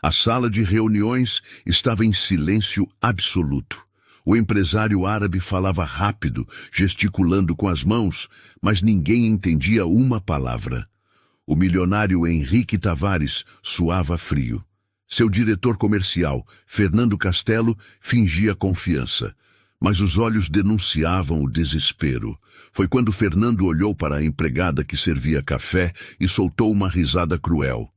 A sala de reuniões estava em silêncio absoluto. O empresário árabe falava rápido, gesticulando com as mãos, mas ninguém entendia uma palavra. O milionário Henrique Tavares suava frio. Seu diretor comercial, Fernando Castelo, fingia confiança, mas os olhos denunciavam o desespero. Foi quando Fernando olhou para a empregada que servia café e soltou uma risada cruel.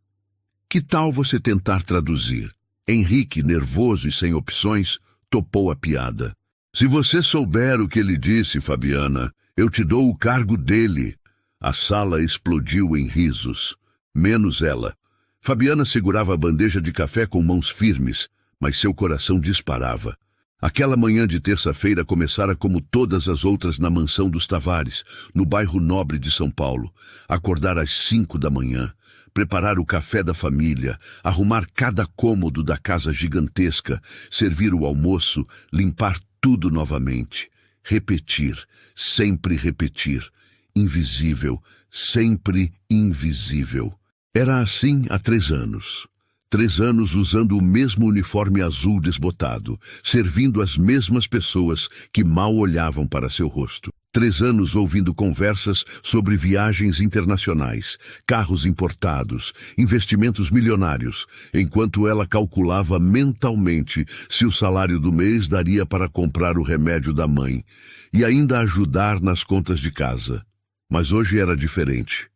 Que tal você tentar traduzir? Henrique, nervoso e sem opções, topou a piada. Se você souber o que ele disse, Fabiana, eu te dou o cargo dele. A sala explodiu em risos. Menos ela. Fabiana segurava a bandeja de café com mãos firmes, mas seu coração disparava. Aquela manhã de terça-feira começara como todas as outras na mansão dos Tavares, no bairro nobre de São Paulo. Acordar às 5 da manhã, preparar o café da família, arrumar cada cômodo da casa gigantesca, servir o almoço, limpar tudo novamente. Repetir, sempre repetir. Invisível, sempre invisível. Era assim há 3 anos. 3 anos usando o mesmo uniforme azul desbotado, servindo as mesmas pessoas que mal olhavam para seu rosto. 3 anos ouvindo conversas sobre viagens internacionais, carros importados, investimentos milionários, enquanto ela calculava mentalmente se o salário do mês daria para comprar o remédio da mãe e ainda ajudar nas contas de casa. Mas hoje era diferente.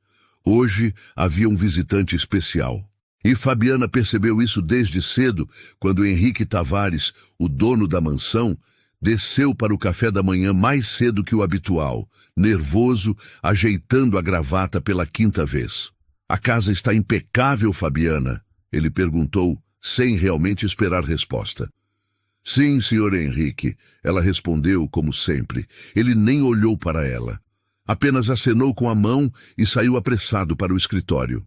Hoje havia um visitante especial. E Fabiana percebeu isso desde cedo, quando Henrique Tavares, o dono da mansão, desceu para o café da manhã mais cedo que o habitual, nervoso, ajeitando a gravata pela 5ª vez. A casa está impecável, Fabiana? Ele perguntou, sem realmente esperar resposta. Sim, senhor Henrique, ela respondeu como sempre. Ele nem olhou para ela. Apenas acenou com a mão e saiu apressado para o escritório.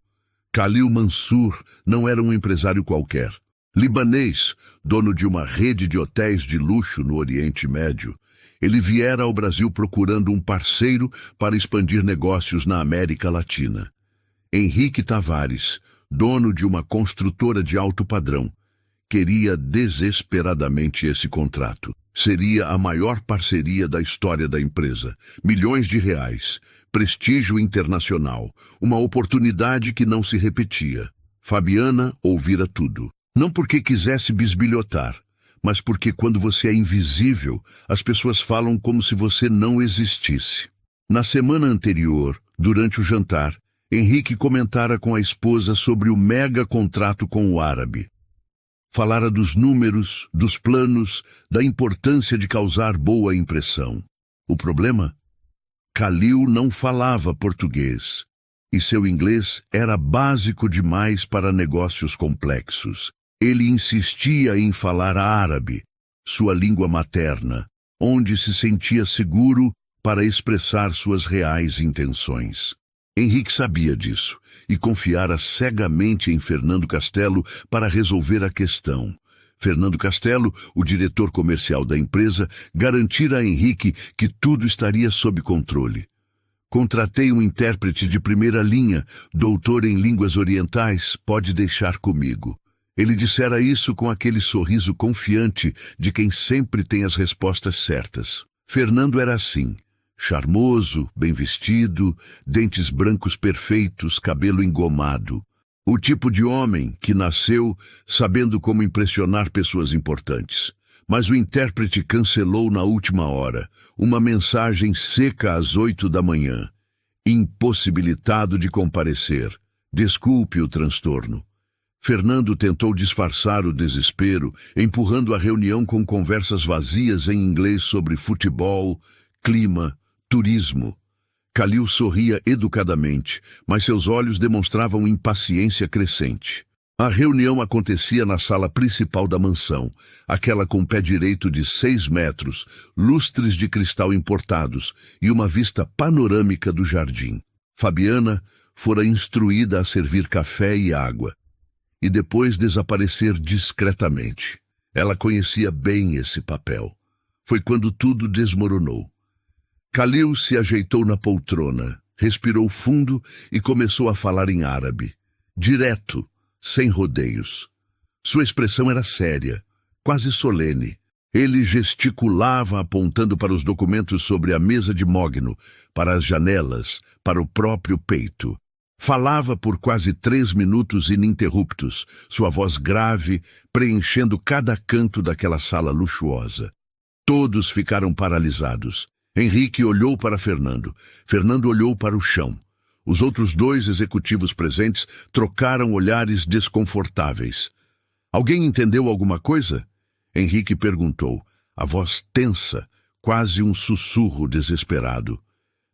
Khalil Mansur não era um empresário qualquer. Libanês, dono de uma rede de hotéis de luxo no Oriente Médio, ele viera ao Brasil procurando um parceiro para expandir negócios na América Latina. Henrique Tavares, dono de uma construtora de alto padrão, queria desesperadamente esse contrato. Seria a maior parceria da história da empresa. Milhões de reais, prestígio internacional, uma oportunidade que não se repetia. Fabiana ouvira tudo. Não porque quisesse bisbilhotar, mas porque quando você é invisível, as pessoas falam como se você não existisse. Na semana anterior, durante o jantar, Henrique comentara com a esposa sobre o mega contrato com o árabe. Falara dos números, dos planos, da importância de causar boa impressão. O problema? Khalil não falava português, e seu inglês era básico demais para negócios complexos. Ele insistia em falar árabe, sua língua materna, onde se sentia seguro para expressar suas reais intenções. Henrique sabia disso e confiara cegamente em Fernando Castelo para resolver a questão. Fernando Castelo, o diretor comercial da empresa, garantira a Henrique que tudo estaria sob controle. Contratei um intérprete de primeira linha, doutor em línguas orientais, pode deixar comigo. Ele dissera isso com aquele sorriso confiante de quem sempre tem as respostas certas. Fernando era assim. Charmoso, bem vestido, dentes brancos perfeitos, cabelo engomado. O tipo de homem que nasceu sabendo como impressionar pessoas importantes. Mas o intérprete cancelou na última hora, uma mensagem seca às 8 da manhã. Impossibilitado de comparecer. Desculpe o transtorno. Fernando tentou disfarçar o desespero, empurrando a reunião com conversas vazias em inglês sobre futebol, clima, turismo. Khalil sorria educadamente, mas seus olhos demonstravam impaciência crescente. A reunião acontecia na sala principal da mansão, aquela com pé direito de 6 metros, lustres de cristal importados e uma vista panorâmica do jardim. Fabiana fora instruída a servir café e água, e depois desaparecer discretamente. Ela conhecia bem esse papel. Foi quando tudo desmoronou. Khalil se ajeitou na poltrona, respirou fundo e começou a falar em árabe. Direto, sem rodeios. Sua expressão era séria, quase solene. Ele gesticulava apontando para os documentos sobre a mesa de mogno, para as janelas, para o próprio peito. Falava por quase 3 minutos ininterruptos, sua voz grave preenchendo cada canto daquela sala luxuosa. Todos ficaram paralisados. Henrique olhou para Fernando. Fernando olhou para o chão. Os outros 2 executivos presentes trocaram olhares desconfortáveis. Alguém entendeu alguma coisa? Henrique perguntou, a voz tensa, quase um sussurro desesperado.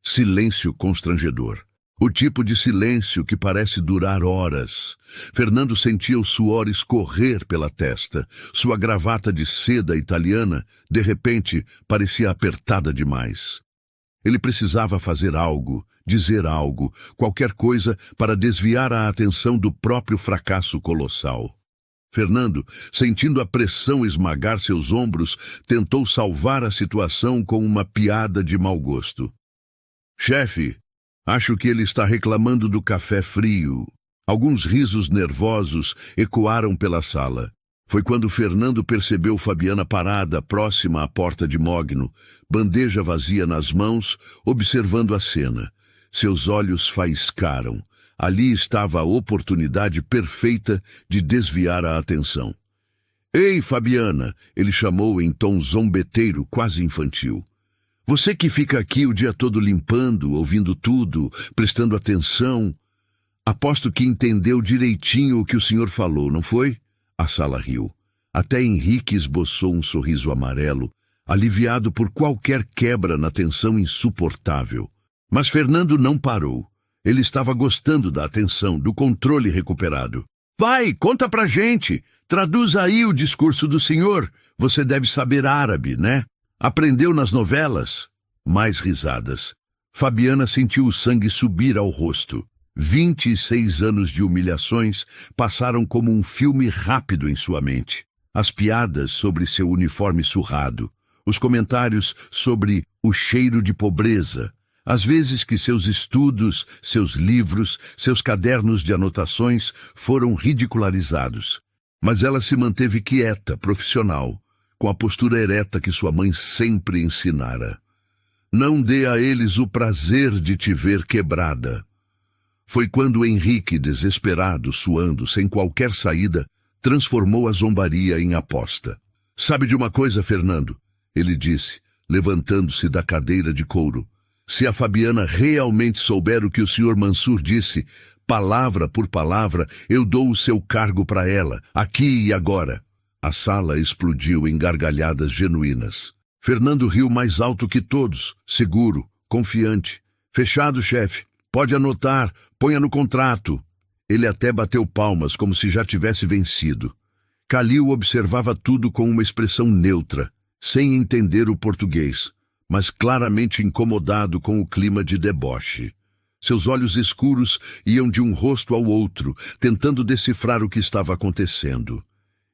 Silêncio constrangedor. O tipo de silêncio que parece durar horas. Fernando sentia o suor escorrer pela testa. Sua gravata de seda italiana, de repente, parecia apertada demais. Ele precisava fazer algo, dizer algo, qualquer coisa para desviar a atenção do próprio fracasso colossal. Fernando, sentindo a pressão esmagar seus ombros, tentou salvar a situação com uma piada de mau gosto. Chefe, acho que ele está reclamando do café frio. Alguns risos nervosos ecoaram pela sala. Foi quando Fernando percebeu Fabiana parada, próxima à porta de mogno, bandeja vazia nas mãos, observando a cena. Seus olhos faiscaram. Ali estava a oportunidade perfeita de desviar a atenção. Ei, Fabiana, ele chamou em tom zombeteiro, quase infantil. Você que fica aqui o dia todo limpando, ouvindo tudo, prestando atenção. Aposto que entendeu direitinho o que o senhor falou, não foi? A sala riu. Até Henrique esboçou um sorriso amarelo, aliviado por qualquer quebra na tensão insuportável. Mas Fernando não parou. Ele estava gostando da atenção, do controle recuperado. Vai, conta pra gente. Traduz aí o discurso do senhor. Você deve saber árabe, né? Aprendeu nas novelas? Mais risadas. Fabiana sentiu o sangue subir ao rosto. 26 anos de humilhações passaram como um filme rápido em sua mente. As piadas sobre seu uniforme surrado. Os comentários sobre o cheiro de pobreza. Às vezes que seus estudos, seus livros, seus cadernos de anotações foram ridicularizados. Mas ela se manteve quieta, profissional, com a postura ereta que sua mãe sempre ensinara. Não dê a eles o prazer de te ver quebrada. Foi quando Henrique, desesperado, suando, sem qualquer saída, transformou a zombaria em aposta. Sabe de uma coisa, Fernando? Ele disse, levantando-se da cadeira de couro. Se a Fabiana realmente souber o que o Sr. Mansur disse, palavra por palavra, eu dou o seu cargo para ela, aqui e agora. A sala explodiu em gargalhadas genuínas. Fernando riu mais alto que todos, seguro, confiante. Fechado, chefe. Pode anotar, ponha no contrato. Ele até bateu palmas, como se já tivesse vencido. Calil observava tudo com uma expressão neutra, sem entender o português, mas claramente incomodado com o clima de deboche. Seus olhos escuros iam de um rosto ao outro, tentando decifrar o que estava acontecendo.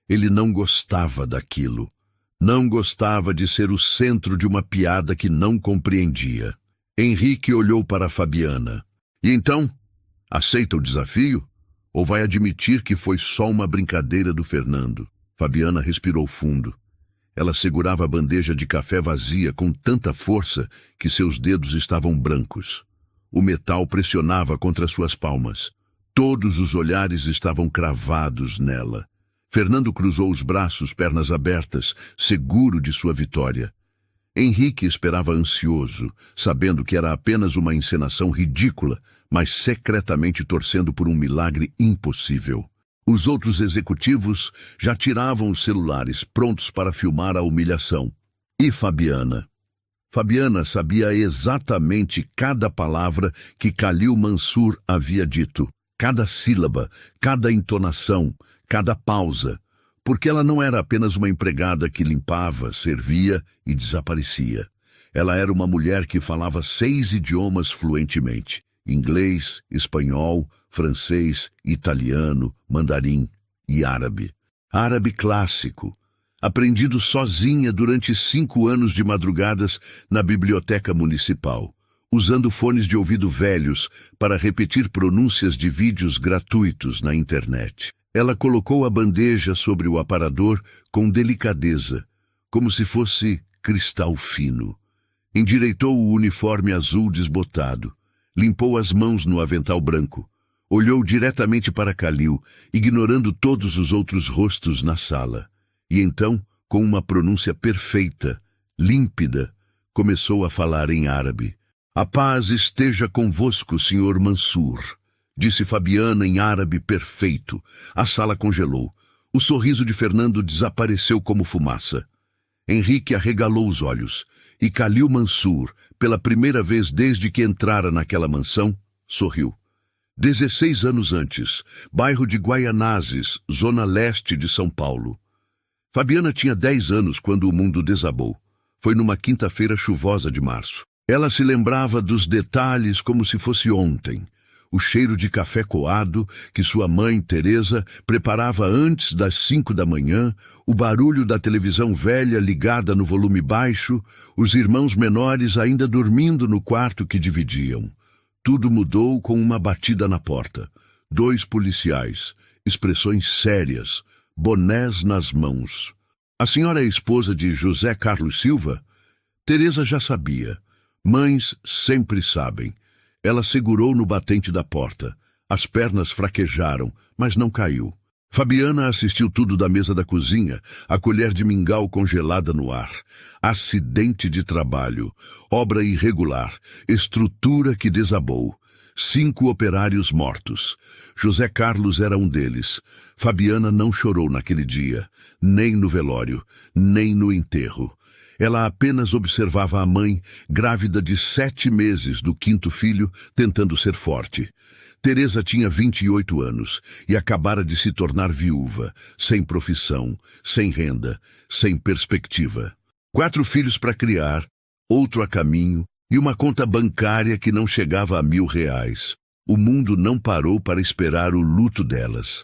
Ele não gostava daquilo. Não gostava de ser o centro de uma piada que não compreendia. Henrique olhou para Fabiana. E então? Aceita o desafio? Ou vai admitir que foi só uma brincadeira do Fernando? Fabiana respirou fundo. Ela segurava a bandeja de café vazia com tanta força que seus dedos estavam brancos. O metal pressionava contra suas palmas. Todos os olhares estavam cravados nela. Fernando cruzou os braços, pernas abertas, seguro de sua vitória. Henrique esperava ansioso, sabendo que era apenas uma encenação ridícula, mas secretamente torcendo por um milagre impossível. Os outros executivos já tiravam os celulares, prontos para filmar a humilhação. E Fabiana? Fabiana sabia exatamente cada palavra que Calil Mansur havia dito, cada sílaba, cada entonação, cada pausa, porque ela não era apenas uma empregada que limpava, servia e desaparecia. Ela era uma mulher que falava 6 idiomas fluentemente: inglês, espanhol, francês, italiano, mandarim e árabe. Árabe clássico, aprendido sozinha durante 5 anos de madrugadas na biblioteca municipal, usando fones de ouvido velhos para repetir pronúncias de vídeos gratuitos na internet. Ela colocou a bandeja sobre o aparador com delicadeza, como se fosse cristal fino. Endireitou o uniforme azul desbotado, limpou as mãos no avental branco, olhou diretamente para Kalil, ignorando todos os outros rostos na sala. E então, com uma pronúncia perfeita, límpida, começou a falar em árabe. A paz esteja convosco, Sr. Mansur, disse Fabiana em árabe perfeito. A sala congelou. O sorriso de Fernando desapareceu como fumaça. Henrique arregalou os olhos, e Kalil Mansur, pela primeira vez desde que entrara naquela mansão, sorriu. 16 anos antes, bairro de Guaianazes, zona leste de São Paulo. Fabiana tinha 10 anos quando o mundo desabou. Foi numa quinta-feira chuvosa de março. Ela se lembrava dos detalhes como se fosse ontem. O cheiro de café coado que sua mãe, Teresa, preparava antes das 5 da manhã, o barulho da televisão velha ligada no volume baixo, os irmãos menores ainda dormindo no quarto que dividiam. Tudo mudou com uma batida na porta. 2 policiais, expressões sérias, bonés nas mãos. A senhora é esposa de José Carlos Silva? Teresa já sabia. Mães sempre sabem. Ela segurou no batente da porta. As pernas fraquejaram, mas não caiu. Fabiana assistiu tudo da mesa da cozinha, a colher de mingau congelada no ar. Acidente de trabalho, obra irregular, estrutura que desabou. 5 operários mortos. José Carlos era um deles. Fabiana não chorou naquele dia, nem no velório, nem no enterro. Ela apenas observava a mãe, grávida de 7 meses do 5º filho, tentando ser forte. Teresa tinha 28 anos e acabara de se tornar viúva, sem profissão, sem renda, sem perspectiva. 4 filhos para criar, outro a caminho e uma conta bancária que não chegava a R$1.000. O mundo não parou para esperar o luto delas.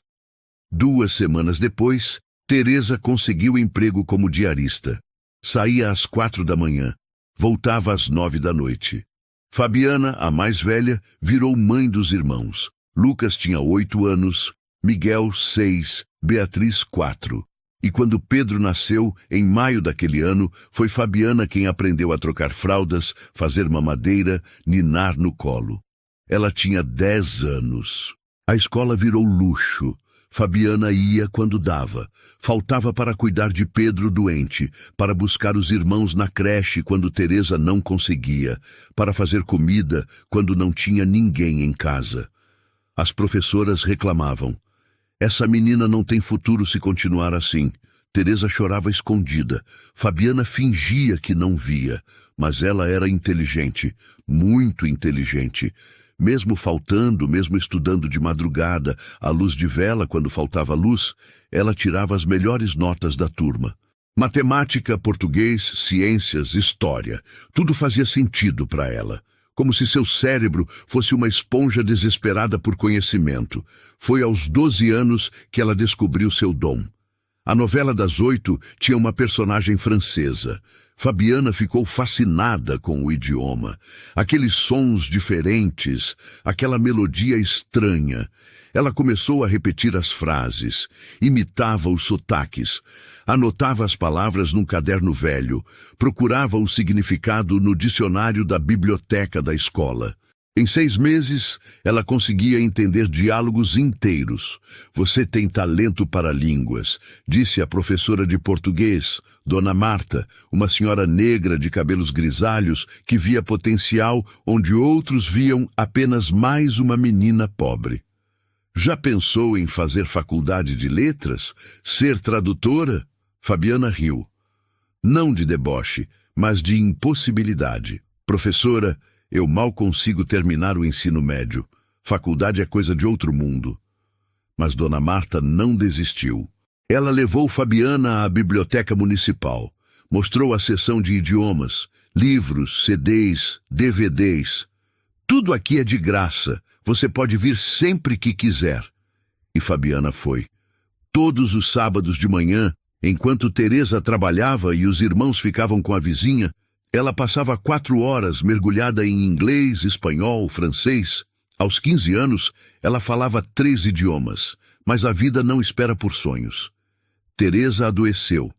2 semanas depois, Teresa conseguiu emprego como diarista. Saía às 4 da manhã, voltava às 9 da noite. Fabiana, a mais velha, virou mãe dos irmãos. Lucas tinha 8 anos, Miguel 6, Beatriz 4. E quando Pedro nasceu, em maio daquele ano, foi Fabiana quem aprendeu a trocar fraldas, fazer mamadeira, ninar no colo. Ela tinha 10 anos. A escola virou luxo. Fabiana ia quando dava. Faltava para cuidar de Pedro doente, para buscar os irmãos na creche quando Teresa não conseguia, para fazer comida quando não tinha ninguém em casa. As professoras reclamavam. Essa menina não tem futuro se continuar assim. Teresa chorava escondida. Fabiana fingia que não via, mas ela era inteligente, muito inteligente. Mesmo faltando, mesmo estudando de madrugada, à luz de vela quando faltava luz, ela tirava as melhores notas da turma. Matemática, português, ciências, história, tudo fazia sentido para ela. Como se seu cérebro fosse uma esponja desesperada por conhecimento. Foi aos 12 anos que ela descobriu seu dom. A novela das 8 tinha uma personagem francesa. Fabiana ficou fascinada com o idioma. Aqueles sons diferentes, aquela melodia estranha. Ela começou a repetir as frases, imitava os sotaques, anotava as palavras num caderno velho, procurava o significado no dicionário da biblioteca da escola. Em 6 meses, ela conseguia entender diálogos inteiros. Você tem talento para línguas, disse a professora de português, Dona Marta, uma senhora negra de cabelos grisalhos que via potencial onde outros viam apenas mais uma menina pobre. Já pensou em fazer faculdade de letras? Ser tradutora? Fabiana riu. Não de deboche, mas de impossibilidade. Professora, eu mal consigo terminar o ensino médio. Faculdade é coisa de outro mundo. Mas Dona Marta não desistiu. Ela levou Fabiana à biblioteca municipal. Mostrou a seção de idiomas, livros, CDs, DVDs. Tudo aqui é de graça. Você pode vir sempre que quiser. E Fabiana foi. Todos os sábados de manhã, enquanto Teresa trabalhava e os irmãos ficavam com a vizinha, ela passava 4 horas mergulhada em inglês, espanhol, francês. Aos 15 anos, ela falava 3 idiomas. Mas a vida não espera por sonhos. Teresa adoeceu.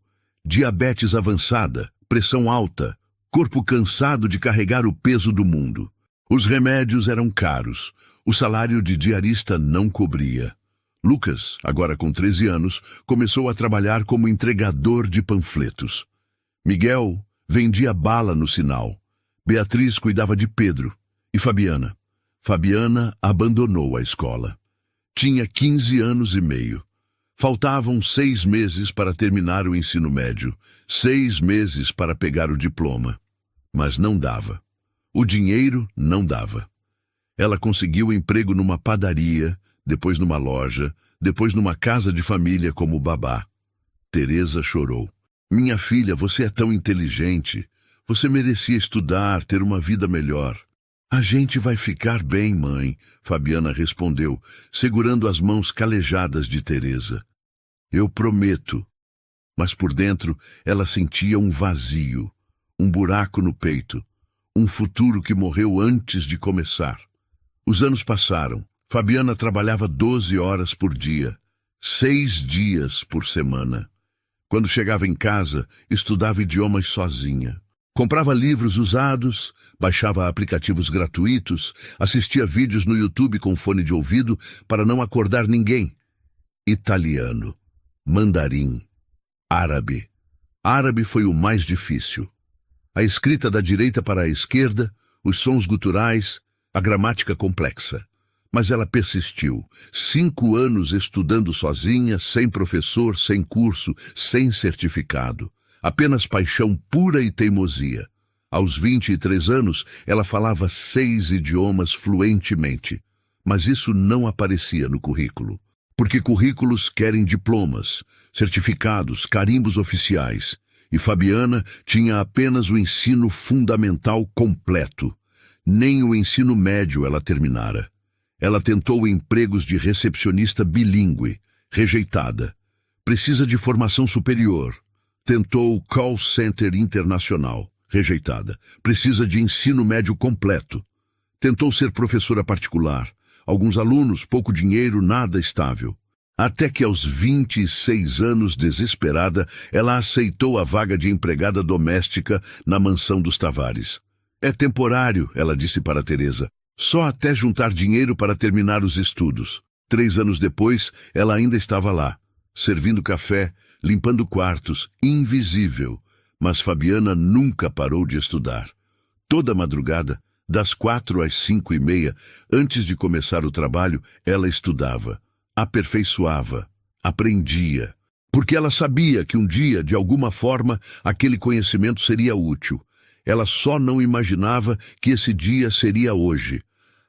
Diabetes avançada, pressão alta, corpo cansado de carregar o peso do mundo. Os remédios eram caros. O salário de diarista não cobria. Lucas, agora com 13 anos, começou a trabalhar como entregador de panfletos. Miguel vendia bala no sinal. Beatriz cuidava de Pedro. E Fabiana? Fabiana abandonou a escola. Tinha 15 anos e meio. Faltavam 6 meses para terminar o ensino médio, 6 meses para pegar o diploma. Mas não dava. O dinheiro não dava. Ela conseguiu emprego numa padaria, depois numa loja, depois numa casa de família como babá. Teresa chorou. Minha filha, você é tão inteligente. Você merecia estudar, ter uma vida melhor. A gente vai ficar bem, mãe, Fabiana respondeu, segurando as mãos calejadas de Teresa. Eu prometo. Mas por dentro ela sentia um vazio, um buraco no peito, um futuro que morreu antes de começar. Os anos passaram. Fabiana trabalhava 12 horas por dia, 6 dias por semana. Quando chegava em casa, estudava idiomas sozinha. Comprava livros usados, baixava aplicativos gratuitos, assistia vídeos no YouTube com fone de ouvido para não acordar ninguém. Italiano, mandarim, árabe. Árabe foi o mais difícil. A escrita da direita para a esquerda, os sons guturais, a gramática complexa. Mas ela persistiu. 5 anos estudando sozinha, sem professor, sem curso, sem certificado. Apenas paixão pura e teimosia. Aos 23 anos, ela falava 6 idiomas fluentemente. Mas isso não aparecia no currículo. Porque currículos querem diplomas, certificados, carimbos oficiais. E Fabiana tinha apenas o ensino fundamental completo. Nem o ensino médio ela terminara. Ela tentou empregos de recepcionista bilíngue, rejeitada. Precisa de formação superior. Tentou call center internacional, rejeitada. Precisa de ensino médio completo. Tentou ser professora particular. Alguns alunos, pouco dinheiro, nada estável. Até que aos 26 anos, desesperada, ela aceitou a vaga de empregada doméstica na mansão dos Tavares. É temporário, ela disse para Teresa. Só até juntar dinheiro para terminar os estudos. 3 anos depois, ela ainda estava lá, servindo café, limpando quartos, invisível. Mas Fabiana nunca parou de estudar. Toda madrugada, das 4 às 5:30, antes de começar o trabalho, ela estudava, aperfeiçoava, aprendia. Porque ela sabia que um dia, de alguma forma, aquele conhecimento seria útil. Ela só não imaginava que esse dia seria hoje.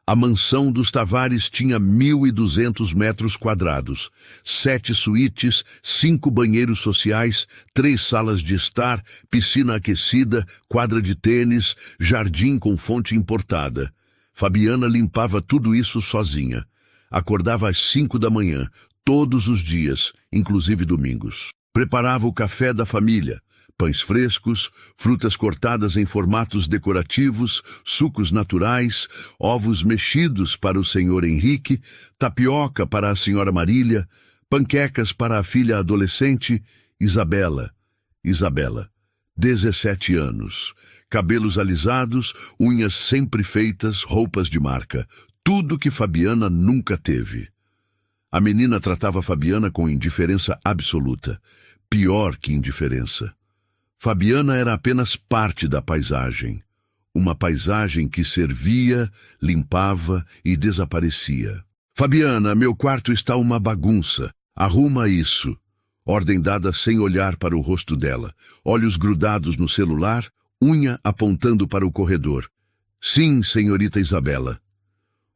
A mansão dos Tavares tinha 1.200 metros quadrados, 7 suítes, 5 banheiros sociais, 3 salas de estar, piscina aquecida, quadra de tênis, jardim com fonte importada. Fabiana limpava tudo isso sozinha. Acordava às 5 da manhã, todos os dias, inclusive domingos. Preparava o café da família. Pães frescos, frutas cortadas em formatos decorativos, sucos naturais, ovos mexidos para o senhor Henrique, tapioca para a senhora Marília, panquecas para a filha adolescente, Isabela, 17 anos, cabelos alisados, unhas sempre feitas, roupas de marca, tudo que Fabiana nunca teve. A menina tratava Fabiana com indiferença absoluta, pior que indiferença. Fabiana era apenas parte da paisagem, uma paisagem que servia, limpava e desaparecia. Fabiana, meu quarto está uma bagunça, arruma isso. Ordem dada sem olhar para o rosto dela, olhos grudados no celular, unha apontando para o corredor. Sim, senhorita Isabela.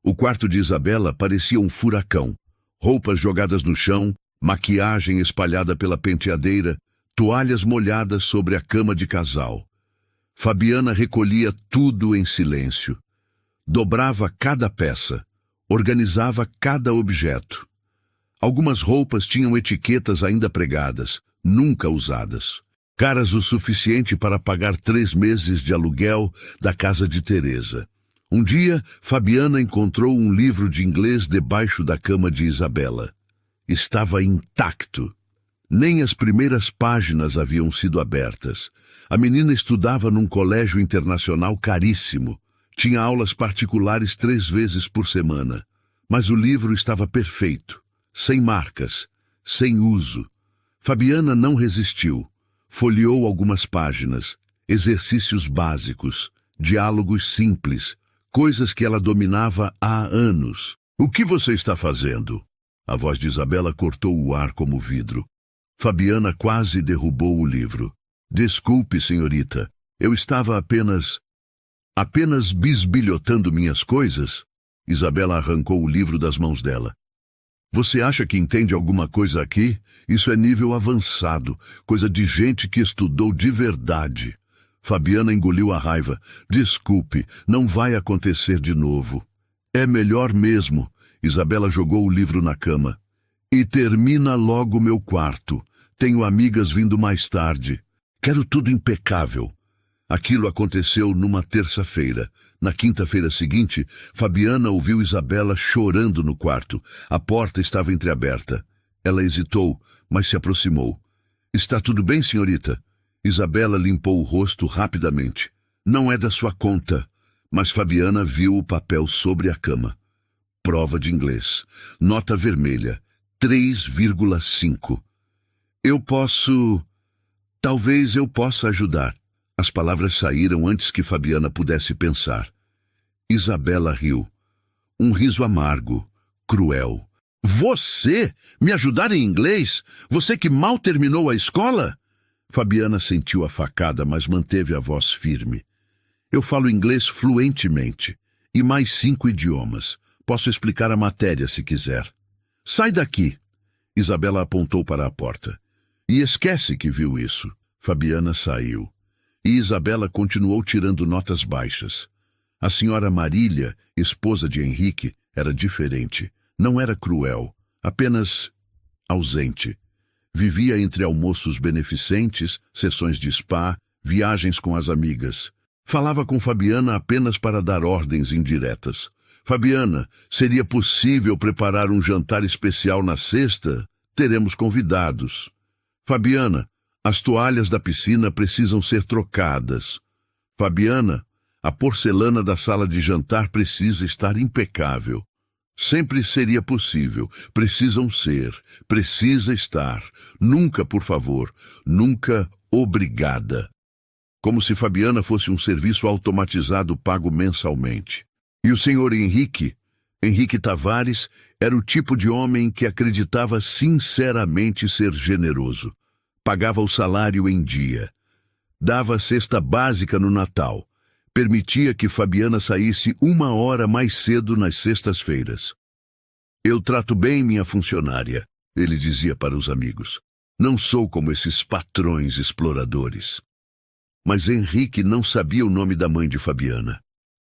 O quarto de Isabela parecia um furacão. Roupas jogadas no chão, maquiagem espalhada pela penteadeira, toalhas molhadas sobre a cama de casal. Fabiana recolhia tudo em silêncio. Dobrava cada peça, organizava cada objeto. Algumas roupas tinham etiquetas ainda pregadas, nunca usadas. Caras o suficiente para pagar 3 meses de aluguel da casa de Teresa. Um dia, Fabiana encontrou um livro de inglês debaixo da cama de Isabela. estava intacto. Nem as primeiras páginas haviam sido abertas. A menina estudava num colégio internacional caríssimo. Tinha aulas particulares 3 vezes por semana. Mas o livro estava perfeito, sem marcas, sem uso. Fabiana não resistiu. Folheou algumas páginas, exercícios básicos, diálogos simples, coisas que ela dominava há anos. "O que você está fazendo?" A voz de Isabela cortou o ar como vidro. Fabiana quase derrubou o livro. "Desculpe, senhorita, eu estava apenas bisbilhotando minhas coisas." Isabela arrancou o livro das mãos dela. "Você acha que entende alguma coisa aqui? Isso é nível avançado, coisa de gente que estudou de verdade." Fabiana engoliu a raiva. "Desculpe, não vai acontecer de novo." "É melhor mesmo." Isabela jogou o livro na cama. "E termina logo meu quarto. Tenho amigas vindo mais tarde. Quero tudo impecável." Aquilo aconteceu numa terça-feira. Na quinta-feira seguinte, Fabiana ouviu Isabela chorando no quarto. A porta estava entreaberta. Ela hesitou, mas se aproximou. "Está tudo bem, senhorita?" Isabela limpou o rosto rapidamente. "Não é da sua conta." Mas Fabiana viu o papel sobre a cama. Prova de inglês. Nota vermelha. 3,5. Talvez eu possa ajudar." As palavras saíram antes que Fabiana pudesse pensar. Isabela riu. Um riso amargo, cruel. "Você? Me ajudar em inglês? Você que mal terminou a escola?" Fabiana sentiu a facada, mas manteve a voz firme. "Eu falo inglês fluentemente, e mais 5 idiomas. Posso explicar a matéria se quiser." "Sai daqui!" Isabela apontou para a porta. "E esquece que viu isso." Fabiana saiu. E Isabela continuou tirando notas baixas. A senhora Marília, esposa de Henrique, era diferente. Não era cruel, apenas ausente. Vivia entre almoços beneficentes, sessões de spa, viagens com as amigas. Falava com Fabiana apenas para dar ordens indiretas. "Fabiana, seria possível preparar um jantar especial na sexta? Teremos convidados." "Fabiana, as toalhas da piscina precisam ser trocadas." "Fabiana, a porcelana da sala de jantar precisa estar impecável." "Sempre seria possível. Precisam ser. Precisa estar. Nunca, por favor. Nunca, obrigada." Como se Fabiana fosse um serviço automatizado pago mensalmente. E o senhor Henrique Tavares, era o tipo de homem que acreditava sinceramente ser generoso. Pagava o salário em dia. Dava a cesta básica no Natal. Permitia que Fabiana saísse 1 hora mais cedo nas sextas-feiras. "Eu trato bem minha funcionária", ele dizia para os amigos. "Não sou como esses patrões exploradores." Mas Henrique não sabia o nome da mãe de Fabiana.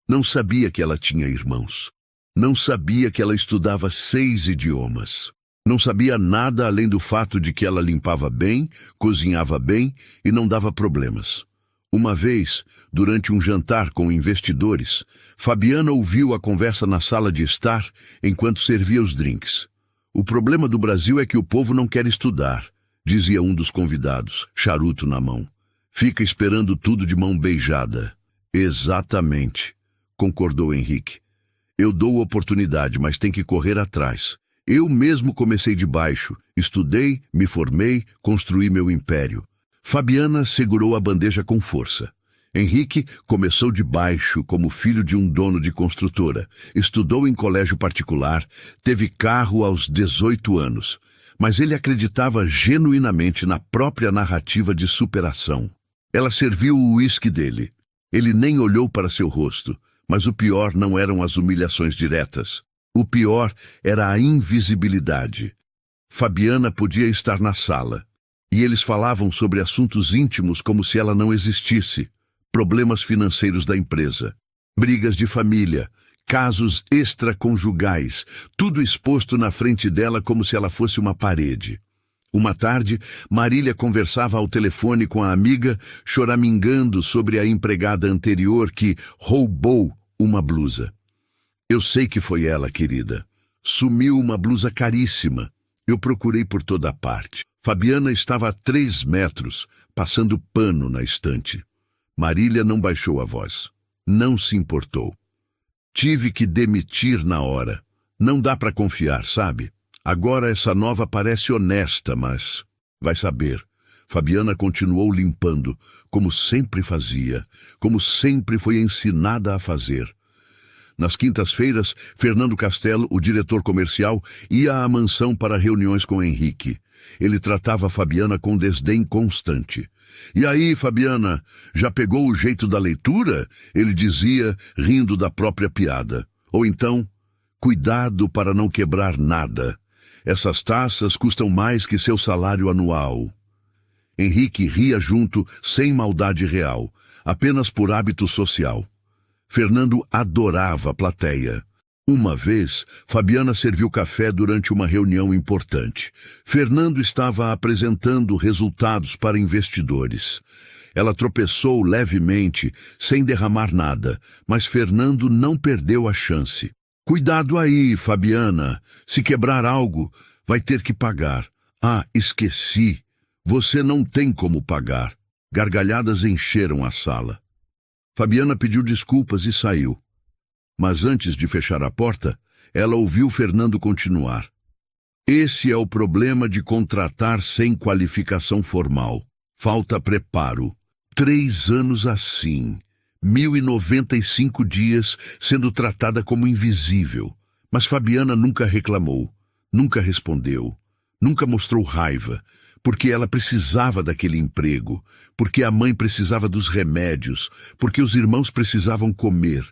Não sabia que ela tinha irmãos. Não sabia que ela estudava 6 idiomas. Não sabia nada além do fato de que ela limpava bem, cozinhava bem e não dava problemas. Uma vez, durante um jantar com investidores, Fabiana ouviu a conversa na sala de estar enquanto servia os drinks. "O problema do Brasil é que o povo não quer estudar", dizia um dos convidados, charuto na mão. "Fica esperando tudo de mão beijada." "Exatamente", concordou Henrique. "Eu dou oportunidade, mas tem que correr atrás. Eu mesmo comecei de baixo, estudei, me formei, construí meu império." Fabiana segurou a bandeja com força. Henrique começou de baixo como filho de um dono de construtora. Estudou em colégio particular, teve carro aos 18 anos. Mas ele acreditava genuinamente na própria narrativa de superação. Ela serviu o uísque dele. Ele nem olhou para seu rosto, mas o pior não eram as humilhações diretas. O pior era a invisibilidade. Fabiana podia estar na sala, e eles falavam sobre assuntos íntimos como se ela não existisse. Problemas financeiros da empresa, brigas de família, casos extraconjugais, tudo exposto na frente dela como se ela fosse uma parede. Uma tarde, Marília conversava ao telefone com a amiga, choramingando sobre a empregada anterior que roubou uma blusa. "Eu sei que foi ela, querida. Sumiu uma blusa caríssima. Eu procurei por toda parte. Fabiana estava a 3 metros, passando pano na estante. Marília não baixou a voz. Não se importou. Tive que demitir na hora. Não dá para confiar, sabe? Agora essa nova parece honesta, mas... vai saber. Fabiana continuou limpando, como sempre fazia, como sempre foi ensinada a fazer. Nas quintas-feiras, Fernando Castelo, o diretor comercial, ia à mansão para reuniões com Henrique. Ele tratava Fabiana com desdém constante. "E aí, Fabiana, já pegou o jeito da leitura?" ele dizia, rindo da própria piada. Ou então, "Cuidado para não quebrar nada. Essas taças custam mais que seu salário anual." Henrique ria junto, sem maldade real, apenas por hábito social. Fernando adorava a plateia. Uma vez, Fabiana serviu café durante uma reunião importante. Fernando estava apresentando resultados para investidores. Ela tropeçou levemente, sem derramar nada, mas Fernando não perdeu a chance. "Cuidado aí, Fabiana. Se quebrar algo, vai ter que pagar." "Ah, esqueci. Você não tem como pagar." Gargalhadas encheram a sala. Fabiana pediu desculpas e saiu. Mas antes de fechar a porta, ela ouviu Fernando continuar. "Esse é o problema de contratar sem qualificação formal. Falta preparo. 3 anos assim. 1095 dias sendo tratada como invisível." Mas Fabiana nunca reclamou, nunca respondeu, nunca mostrou raiva, porque ela precisava daquele emprego, porque a mãe precisava dos remédios, porque os irmãos precisavam comer.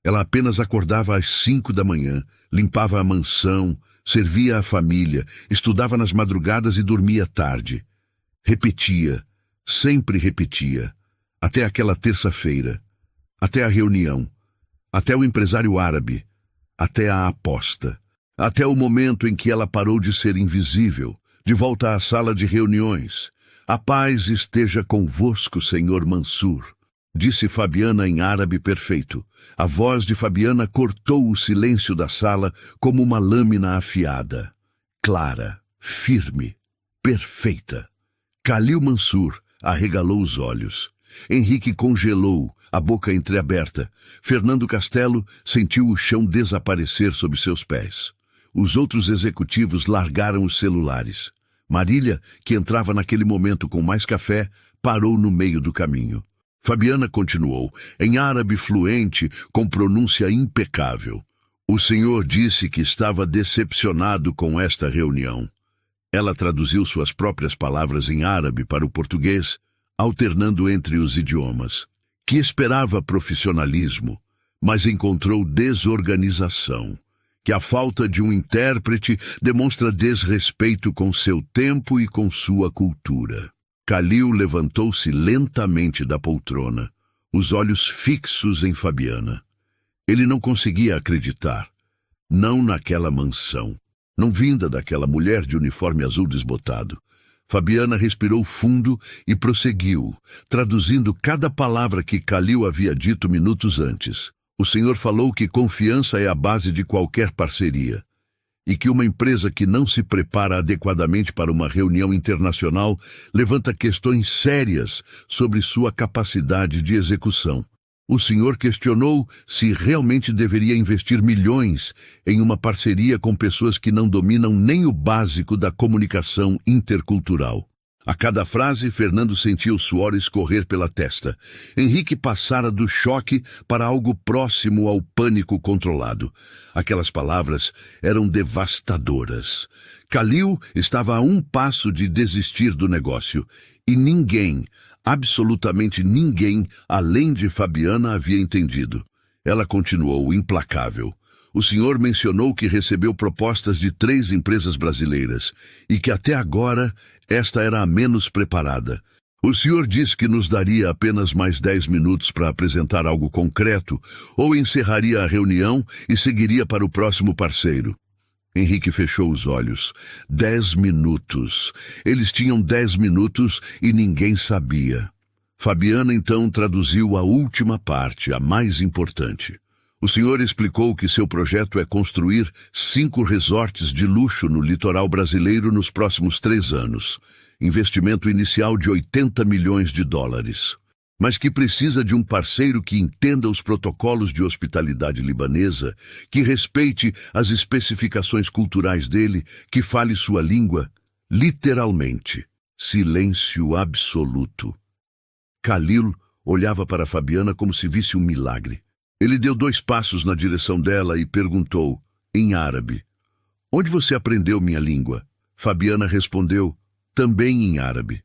Ela apenas acordava às 5 da manhã, limpava a mansão, servia a família, estudava nas madrugadas e dormia tarde. Repetia, sempre repetia, até aquela terça-feira, até a reunião, até o empresário árabe, até a aposta, até o momento em que ela parou de ser invisível, de volta à sala de reuniões. "A paz esteja convosco, senhor Mansur", disse Fabiana em árabe perfeito. A voz de Fabiana cortou o silêncio da sala como uma lâmina afiada. Clara, firme, perfeita. Khalil Mansur arregalou os olhos. Henrique congelou, a boca entreaberta. Fernando Castelo sentiu o chão desaparecer sob seus pés. Os outros executivos largaram os celulares. Marília, que entrava naquele momento com mais café, parou no meio do caminho. Fabiana continuou, em árabe fluente, com pronúncia impecável. "O senhor disse que estava decepcionado com esta reunião." Ela traduziu suas próprias palavras em árabe para o português, alternando entre os idiomas. "Que esperava profissionalismo, mas encontrou desorganização. Que a falta de um intérprete demonstra desrespeito com seu tempo e com sua cultura." Khalil levantou-se lentamente da poltrona, os olhos fixos em Fabiana. Ele não conseguia acreditar. Não naquela mansão. Não vinda daquela mulher de uniforme azul desbotado. Fabiana respirou fundo e prosseguiu, traduzindo cada palavra que Khalil havia dito minutos antes. "O senhor falou que confiança é a base de qualquer parceria, e que uma empresa que não se prepara adequadamente para uma reunião internacional levanta questões sérias sobre sua capacidade de execução. O senhor questionou se realmente deveria investir milhões em uma parceria com pessoas que não dominam nem o básico da comunicação intercultural." A cada frase, Fernando sentia o suor escorrer pela testa. Henrique passara do choque para algo próximo ao pânico controlado. Aquelas palavras eram devastadoras. Khalil estava a um passo de desistir do negócio. E ninguém, absolutamente ninguém, além de Fabiana, havia entendido. Ela continuou implacável. "O senhor mencionou que recebeu propostas de 3 empresas brasileiras e que até agora esta era a menos preparada. O senhor disse que nos daria apenas mais 10 minutos para apresentar algo concreto ou encerraria a reunião e seguiria para o próximo parceiro." Henrique fechou os olhos. 10 minutos. Eles tinham 10 minutos e ninguém sabia. Fabiana então traduziu a última parte, a mais importante. O senhor explicou que seu projeto é construir 5 resorts de luxo no litoral brasileiro nos próximos 3 anos. Investimento inicial de 80 milhões de dólares. Mas que precisa de um parceiro que entenda os protocolos de hospitalidade libanesa, que respeite as especificações culturais dele, que fale sua língua. Literalmente. Silêncio absoluto. Khalil olhava para Fabiana como se visse um milagre. Ele deu 2 passos na direção dela e perguntou, em árabe, "Onde você aprendeu minha língua?" Fabiana respondeu, também em árabe.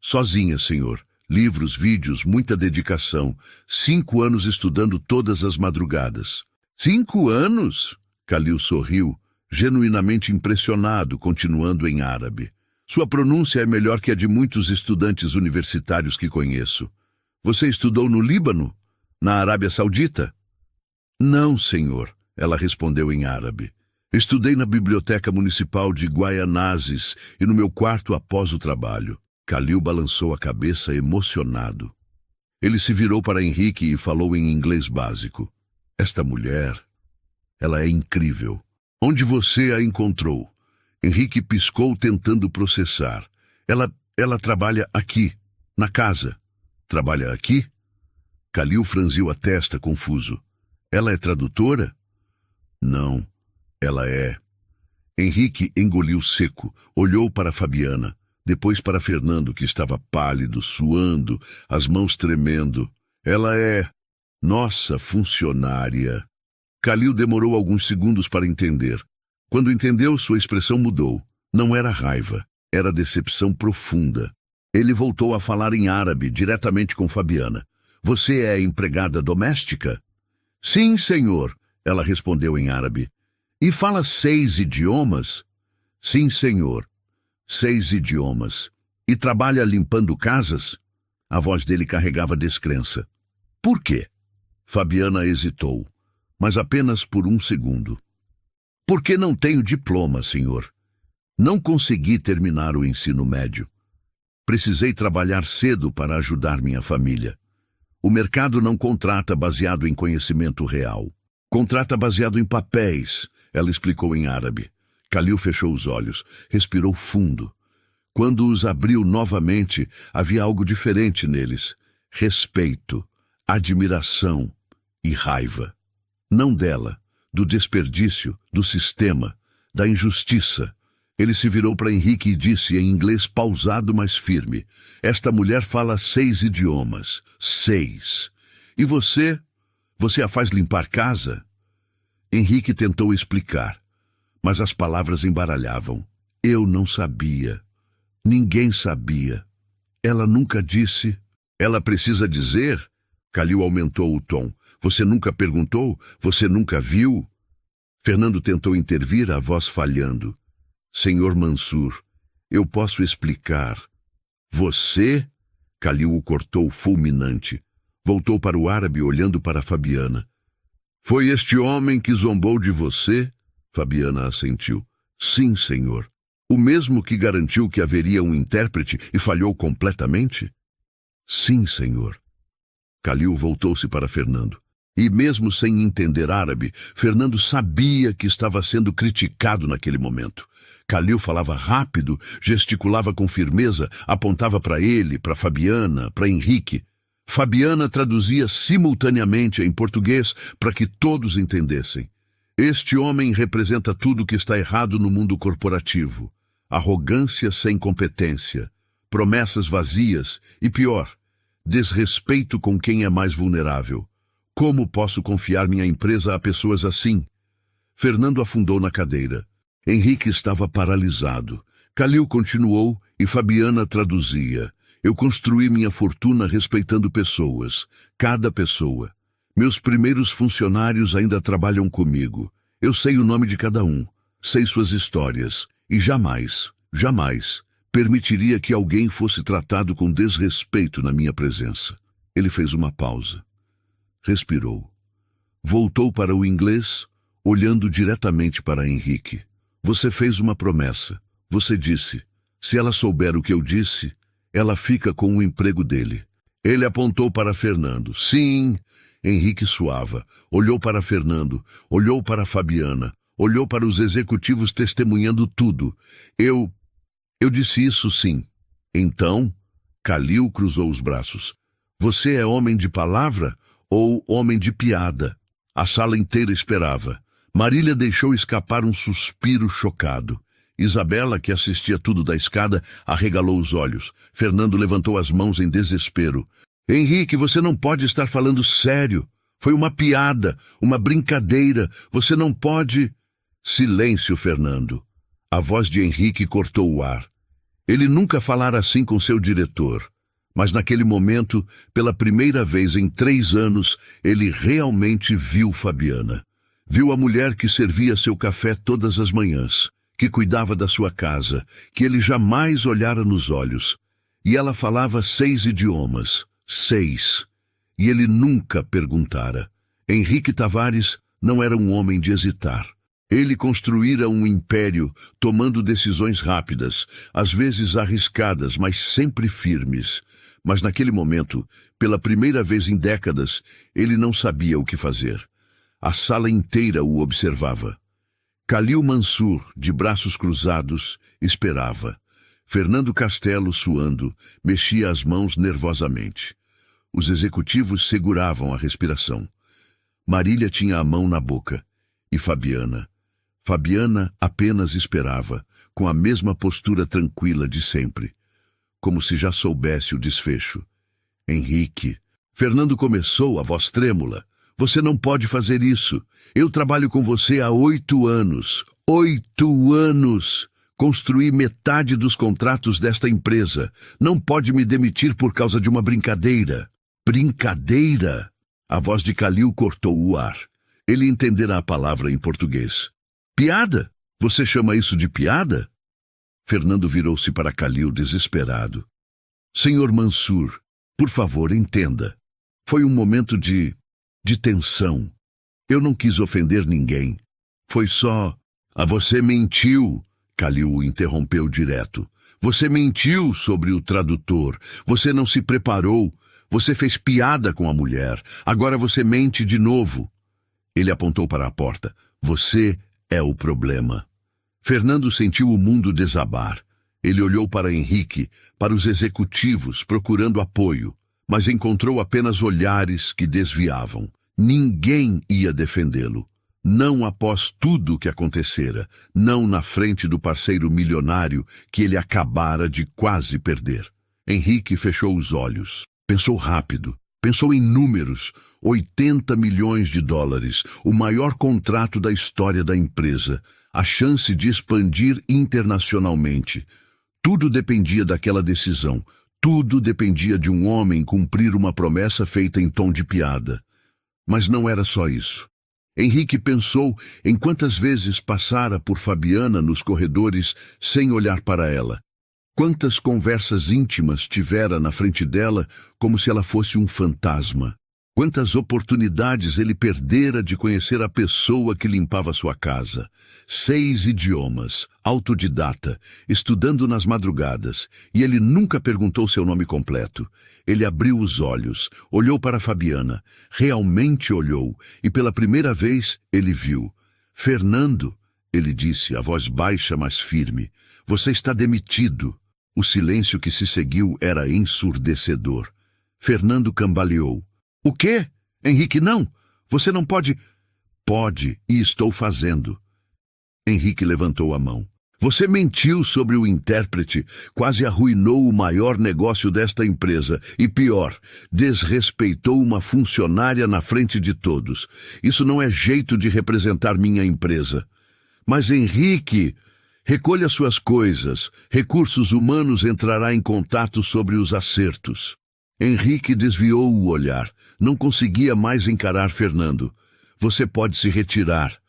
"Sozinha, senhor. Livros, vídeos, muita dedicação. 5 anos estudando todas as madrugadas." 5 anos? Khalil sorriu, genuinamente impressionado, continuando em árabe. "Sua pronúncia é melhor que a de muitos estudantes universitários que conheço. Você estudou no Líbano? Na Arábia Saudita?" "Não, senhor," ela respondeu em árabe. "Estudei na Biblioteca Municipal de Guaianazes e no meu quarto após o trabalho." Khalil balançou a cabeça emocionado. Ele se virou para Henrique e falou em inglês básico. "Esta mulher, ela é incrível. Onde você a encontrou?" Henrique piscou tentando processar. Ela trabalha aqui, na casa." "Trabalha aqui?" Khalil franziu a testa, confuso. "Ela é tradutora?" "Não, ela é." Henrique engoliu seco, olhou para Fabiana, depois para Fernando, que estava pálido, suando, as mãos tremendo. "Ela é nossa funcionária." Khalil demorou alguns segundos para entender. Quando entendeu, sua expressão mudou. Não era raiva, era decepção profunda. Ele voltou a falar em árabe, diretamente com Fabiana. "Você é empregada doméstica?" "Sim, senhor," ela respondeu em árabe. "E fala 6 idiomas?" "Sim, senhor. 6 idiomas. E trabalha limpando casas?" A voz dele carregava descrença. "Por quê?" Fabiana hesitou, mas apenas por 1 segundo. "Porque não tenho diploma, senhor. Não consegui terminar o ensino médio. Precisei trabalhar cedo para ajudar minha família. O mercado não contrata baseado em conhecimento real. Contrata baseado em papéis," ela explicou em árabe. Khalil fechou os olhos, respirou fundo. Quando os abriu novamente, havia algo diferente neles. Respeito, admiração e raiva. Não dela, do desperdício, do sistema, da injustiça. Ele se virou para Henrique e disse em inglês pausado, mas firme: "Esta mulher fala 6 idiomas. 6. E você? Você a faz limpar casa?" Henrique tentou explicar, mas as palavras embaralhavam. "Eu não sabia. Ninguém sabia. Ela nunca disse." "Ela precisa dizer?" Khalil aumentou o tom. "Você nunca perguntou? Você nunca viu?" Fernando tentou intervir, a voz falhando. "Senhor Mansur, eu posso explicar." "Você?" Khalil o cortou fulminante. Voltou para o árabe, olhando para Fabiana. "Foi este homem que zombou de você?" Fabiana assentiu. "Sim, senhor. O mesmo que garantiu que haveria um intérprete e falhou completamente?" "Sim, senhor." Khalil voltou-se para Fernando. E mesmo sem entender árabe, Fernando sabia que estava sendo criticado naquele momento. Khalil falava rápido, gesticulava com firmeza, apontava para ele, para Fabiana, para Henrique. Fabiana traduzia simultaneamente em português para que todos entendessem. "Este homem representa tudo que está errado no mundo corporativo. Arrogância sem competência, promessas vazias e, pior, desrespeito com quem é mais vulnerável. Como posso confiar minha empresa a pessoas assim?" Fernando afundou na cadeira. Henrique estava paralisado. Khalil continuou e Fabiana traduzia. "Eu construí minha fortuna respeitando pessoas, cada pessoa. Meus primeiros funcionários ainda trabalham comigo. Eu sei o nome de cada um, sei suas histórias, e jamais, jamais permitiria que alguém fosse tratado com desrespeito na minha presença." Ele fez uma pausa. Respirou. Voltou para o inglês, olhando diretamente para Henrique. "Você fez uma promessa. Você disse, se ela souber o que eu disse, ela fica com o emprego dele." Ele apontou para Fernando. "Sim, Henrique suava, olhou para Fernando, olhou para Fabiana, olhou para os executivos testemunhando tudo. Eu disse isso sim. Então, Kalil cruzou os braços. Você é homem de palavra ou homem de piada? A sala inteira esperava. Marília deixou escapar um suspiro chocado. Isabela, que assistia tudo da escada, arregalou os olhos. Fernando levantou as mãos em desespero. Henrique, você não pode estar falando sério. Foi uma piada, uma brincadeira. Você não pode... Silêncio, Fernando. A voz de Henrique cortou o ar. Ele nunca falara assim com seu diretor. Mas naquele momento, pela primeira vez em 3 anos, ele realmente viu Fabiana. Viu a mulher que servia seu café todas as manhãs, que cuidava da sua casa, que ele jamais olhara nos olhos. E ela falava 6 idiomas. 6. E ele nunca perguntara. Henrique Tavares não era um homem de hesitar. Ele construíra um império, tomando decisões rápidas, às vezes arriscadas, mas sempre firmes. Mas naquele momento, pela primeira vez em décadas, ele não sabia o que fazer. A sala inteira o observava. Kalil Mansur, de braços cruzados, esperava. Fernando Castelo, suando, mexia as mãos nervosamente. Os executivos seguravam a respiração. Marília tinha a mão na boca. E Fabiana? Fabiana apenas esperava, com a mesma postura tranquila de sempre, como se já soubesse o desfecho. Henrique. Fernando começou, a voz trêmula. Você não pode fazer isso. Eu trabalho com você há 8 anos. 8 anos! Construí metade dos contratos desta empresa. Não pode me demitir por causa de uma brincadeira. Brincadeira? A voz de Kalil cortou o ar. Ele entendera a palavra em português. Piada? Você chama isso de piada? Fernando virou-se para Kalil desesperado. Senhor Mansur, por favor, entenda. Foi um momento de tensão. Eu não quis ofender ninguém. Foi só... Você mentiu, Kalil o interrompeu direto. Você mentiu sobre o tradutor. Você não se preparou. Você fez piada com a mulher. Agora você mente de novo. Ele apontou para a porta. Você é o problema. Fernando sentiu o mundo desabar. Ele olhou para Henrique, para os executivos, procurando apoio, mas encontrou apenas olhares que desviavam. Ninguém ia defendê-lo. Não após tudo o que acontecera, não na frente do parceiro milionário que ele acabara de quase perder. Henrique fechou os olhos. Pensou rápido. Pensou em números. 80 milhões de dólares, o maior contrato da história da empresa, a chance de expandir internacionalmente. Tudo dependia daquela decisão. Tudo dependia de um homem cumprir uma promessa feita em tom de piada. Mas não era só isso. Henrique pensou em quantas vezes passara por Fabiana nos corredores sem olhar para ela. Quantas conversas íntimas tivera na frente dela como se ela fosse um fantasma. Quantas oportunidades ele perdera de conhecer a pessoa que limpava sua casa. 6 idiomas, autodidata, estudando nas madrugadas, e ele nunca perguntou seu nome completo. Ele abriu os olhos, olhou para Fabiana, realmente olhou, e pela primeira vez ele viu. Fernando, ele disse, a voz baixa mas firme, você está demitido. O silêncio que se seguiu era ensurdecedor. Fernando cambaleou. O quê? Henrique, não! Você não pode... Pode, e estou fazendo. Henrique levantou a mão. Você mentiu sobre o intérprete, quase arruinou o maior negócio desta empresa. E pior, desrespeitou uma funcionária na frente de todos. Isso não é jeito de representar minha empresa. Mas, Henrique, recolha suas coisas. Recursos Humanos entrará em contato sobre os acertos. Henrique desviou o olhar. Não conseguia mais encarar Fernando. Você pode se retirar.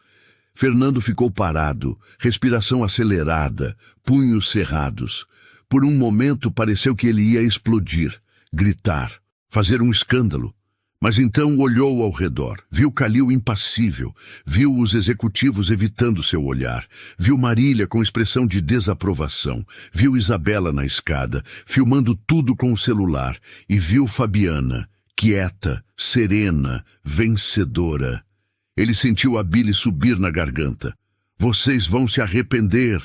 Fernando ficou parado, respiração acelerada, punhos cerrados. Por um momento pareceu que ele ia explodir, gritar, fazer um escândalo. Mas então olhou ao redor, viu Kalil impassível, viu os executivos evitando seu olhar, viu Marília com expressão de desaprovação, viu Isabela na escada, filmando tudo com o celular, e viu Fabiana, quieta, serena, vencedora. Ele sentiu a bile subir na garganta. Vocês vão se arrepender.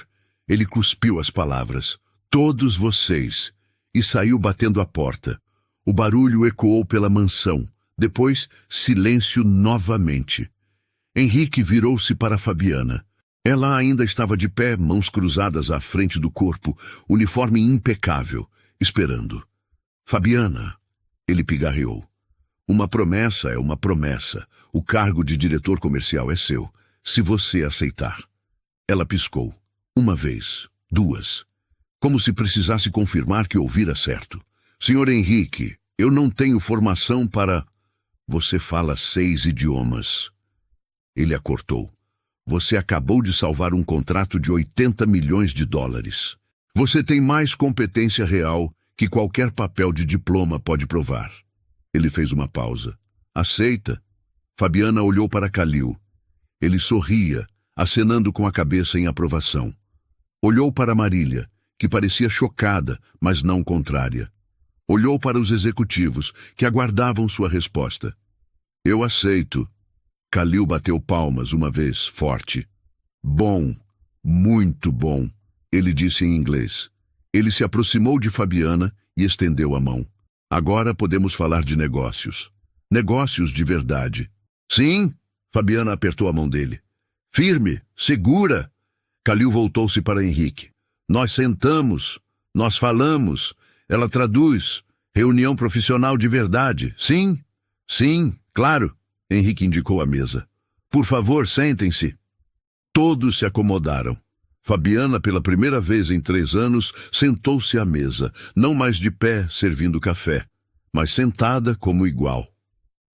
Ele cuspiu as palavras. Todos vocês. E saiu batendo a porta. O barulho ecoou pela mansão. Depois, silêncio novamente. Henrique virou-se para Fabiana. Ela ainda estava de pé, mãos cruzadas à frente do corpo, uniforme impecável, esperando. Fabiana, ele pigarreou. Uma promessa é uma promessa. O cargo de diretor comercial é seu, se você aceitar. Ela piscou. Uma vez, duas. Como se precisasse confirmar que ouvira certo. Senhor Henrique, eu não tenho formação para... Você fala 6 idiomas. Ele a cortou. Você acabou de salvar um contrato de 80 milhões de dólares. Você tem mais competência real que qualquer papel de diploma pode provar. Ele fez uma pausa. Aceita? Fabiana olhou para Kalil. Ele sorria, acenando com a cabeça em aprovação. Olhou para Marília, que parecia chocada, mas não contrária. Olhou para os executivos, que aguardavam sua resposta. Eu aceito. Kalil bateu palmas uma vez, forte. Bom, muito bom, ele disse em inglês. Ele se aproximou de Fabiana e estendeu a mão. Agora podemos falar de negócios. Negócios de verdade. Sim, Fabiana apertou a mão dele. Firme, segura. Kalil voltou-se para Henrique. Nós sentamos, nós falamos. Ela traduz. Reunião profissional de verdade. Sim, sim, claro. Henrique indicou a mesa. Por favor, sentem-se. Todos se acomodaram. Fabiana, pela primeira vez em 3 anos, sentou-se à mesa, não mais de pé, servindo café, mas sentada como igual.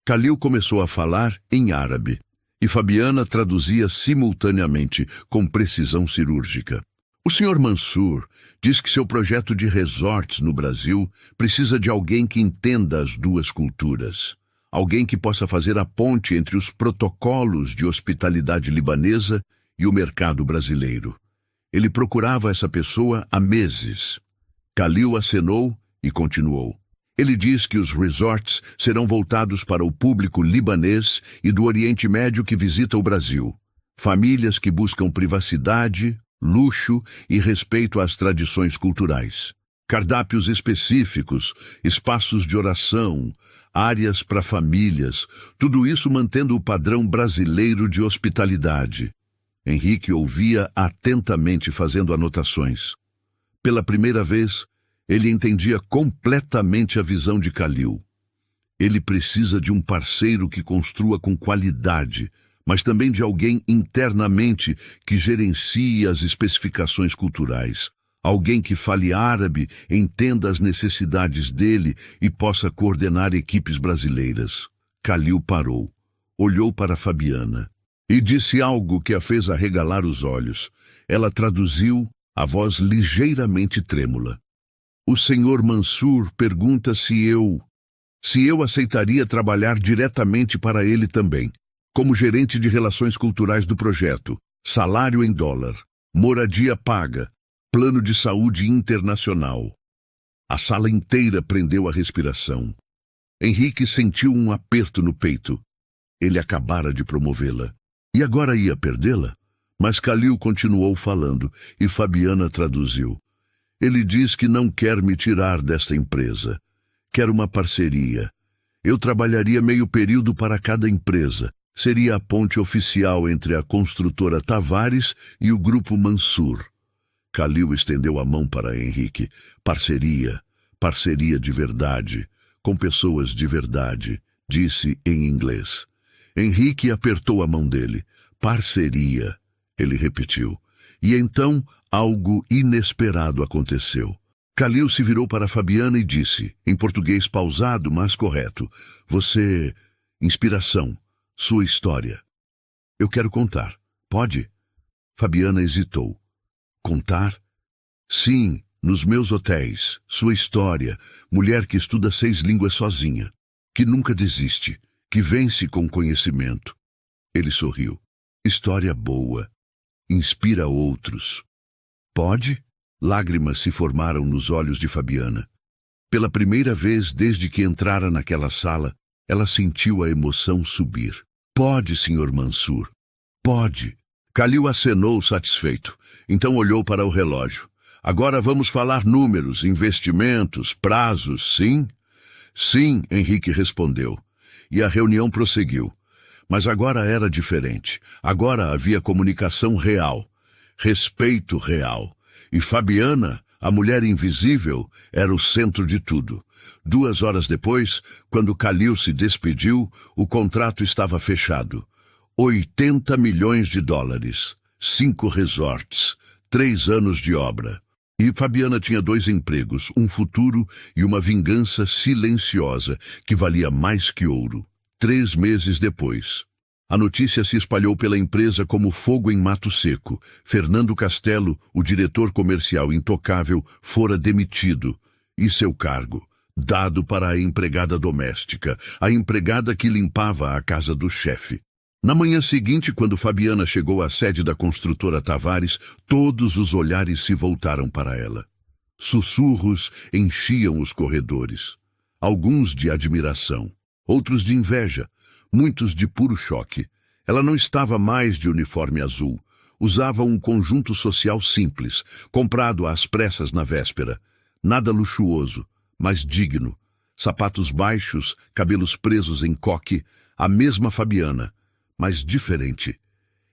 Kalil começou a falar em árabe, e Fabiana traduzia simultaneamente, com precisão cirúrgica. O Sr. Mansur diz que seu projeto de resorts no Brasil precisa de alguém que entenda as duas culturas. Alguém que possa fazer a ponte entre os protocolos de hospitalidade libanesa e o mercado brasileiro. Ele procurava essa pessoa há meses. Kalil acenou e continuou. Ele diz que os resorts serão voltados para o público libanês e do Oriente Médio que visita o Brasil. Famílias que buscam privacidade, luxo e respeito às tradições culturais. Cardápios específicos, espaços de oração, áreas para famílias, tudo isso mantendo o padrão brasileiro de hospitalidade. Henrique ouvia atentamente fazendo anotações. Pela primeira vez, ele entendia completamente a visão de Kalil. Ele precisa de um parceiro que construa com qualidade, mas também de alguém internamente que gerencie as especificações culturais. Alguém que fale árabe, entenda as necessidades dele e possa coordenar equipes brasileiras. Kalil parou, olhou para Fabiana e disse algo que a fez arregalar os olhos. Ela traduziu, a voz ligeiramente trêmula. O Sr. Mansur pergunta se eu aceitaria trabalhar diretamente para ele também, como gerente de relações culturais do projeto, salário em dólar, moradia paga, plano de saúde internacional. A sala inteira prendeu a respiração. Henrique sentiu um aperto no peito. Ele acabara de promovê-la. E agora ia perdê-la? Mas Kalil continuou falando, e Fabiana traduziu. Ele diz que não quer me tirar desta empresa. Quer uma parceria. Eu trabalharia meio período para cada empresa. Seria a ponte oficial entre a construtora Tavares e o grupo Mansur. Kalil estendeu a mão para Henrique. Parceria. Parceria de verdade. Com pessoas de verdade. Disse em inglês. Henrique apertou a mão dele. Parceria. Ele repetiu. E então algo inesperado aconteceu. Kalil se virou para Fabiana e disse, em português pausado, mas correto. Você... Inspiração. Sua história. Eu quero contar. Pode? Fabiana hesitou. Contar? Sim, nos meus hotéis. Sua história. Mulher que estuda 6 línguas sozinha. Que nunca desiste. Que vence com conhecimento. Ele sorriu. História boa. Inspira outros. Pode? Lágrimas se formaram nos olhos de Fabiana. Pela primeira vez desde que entrara naquela sala, ela sentiu a emoção subir. Pode, Sr. Mansur. Pode. Khalil acenou satisfeito. Então olhou para o relógio. Agora vamos falar números, investimentos, prazos, sim? Sim, Henrique respondeu. E a reunião prosseguiu. Mas agora era diferente. Agora havia comunicação real. Respeito real. E Fabiana, a mulher invisível, era o centro de tudo. 2 horas depois, quando Khalil se despediu, o contrato estava fechado. 80 milhões de dólares, 5 resorts, 3 anos de obra. E Fabiana tinha 2 empregos, um futuro e uma vingança silenciosa que valia mais que ouro. 3 meses depois, a notícia se espalhou pela empresa como fogo em mato seco. Fernando Castelo, o diretor comercial intocável, fora demitido. E seu cargo, dado para a empregada doméstica, a empregada que limpava a casa do chefe. Na manhã seguinte, quando Fabiana chegou à sede da construtora Tavares, todos os olhares se voltaram para ela. Sussurros enchiam os corredores. Alguns de admiração, outros de inveja, muitos de puro choque. Ela não estava mais de uniforme azul. Usava um conjunto social simples, comprado às pressas na véspera. Nada luxuoso, mas digno. Sapatos baixos, cabelos presos em coque, a mesma Fabiana, mas diferente.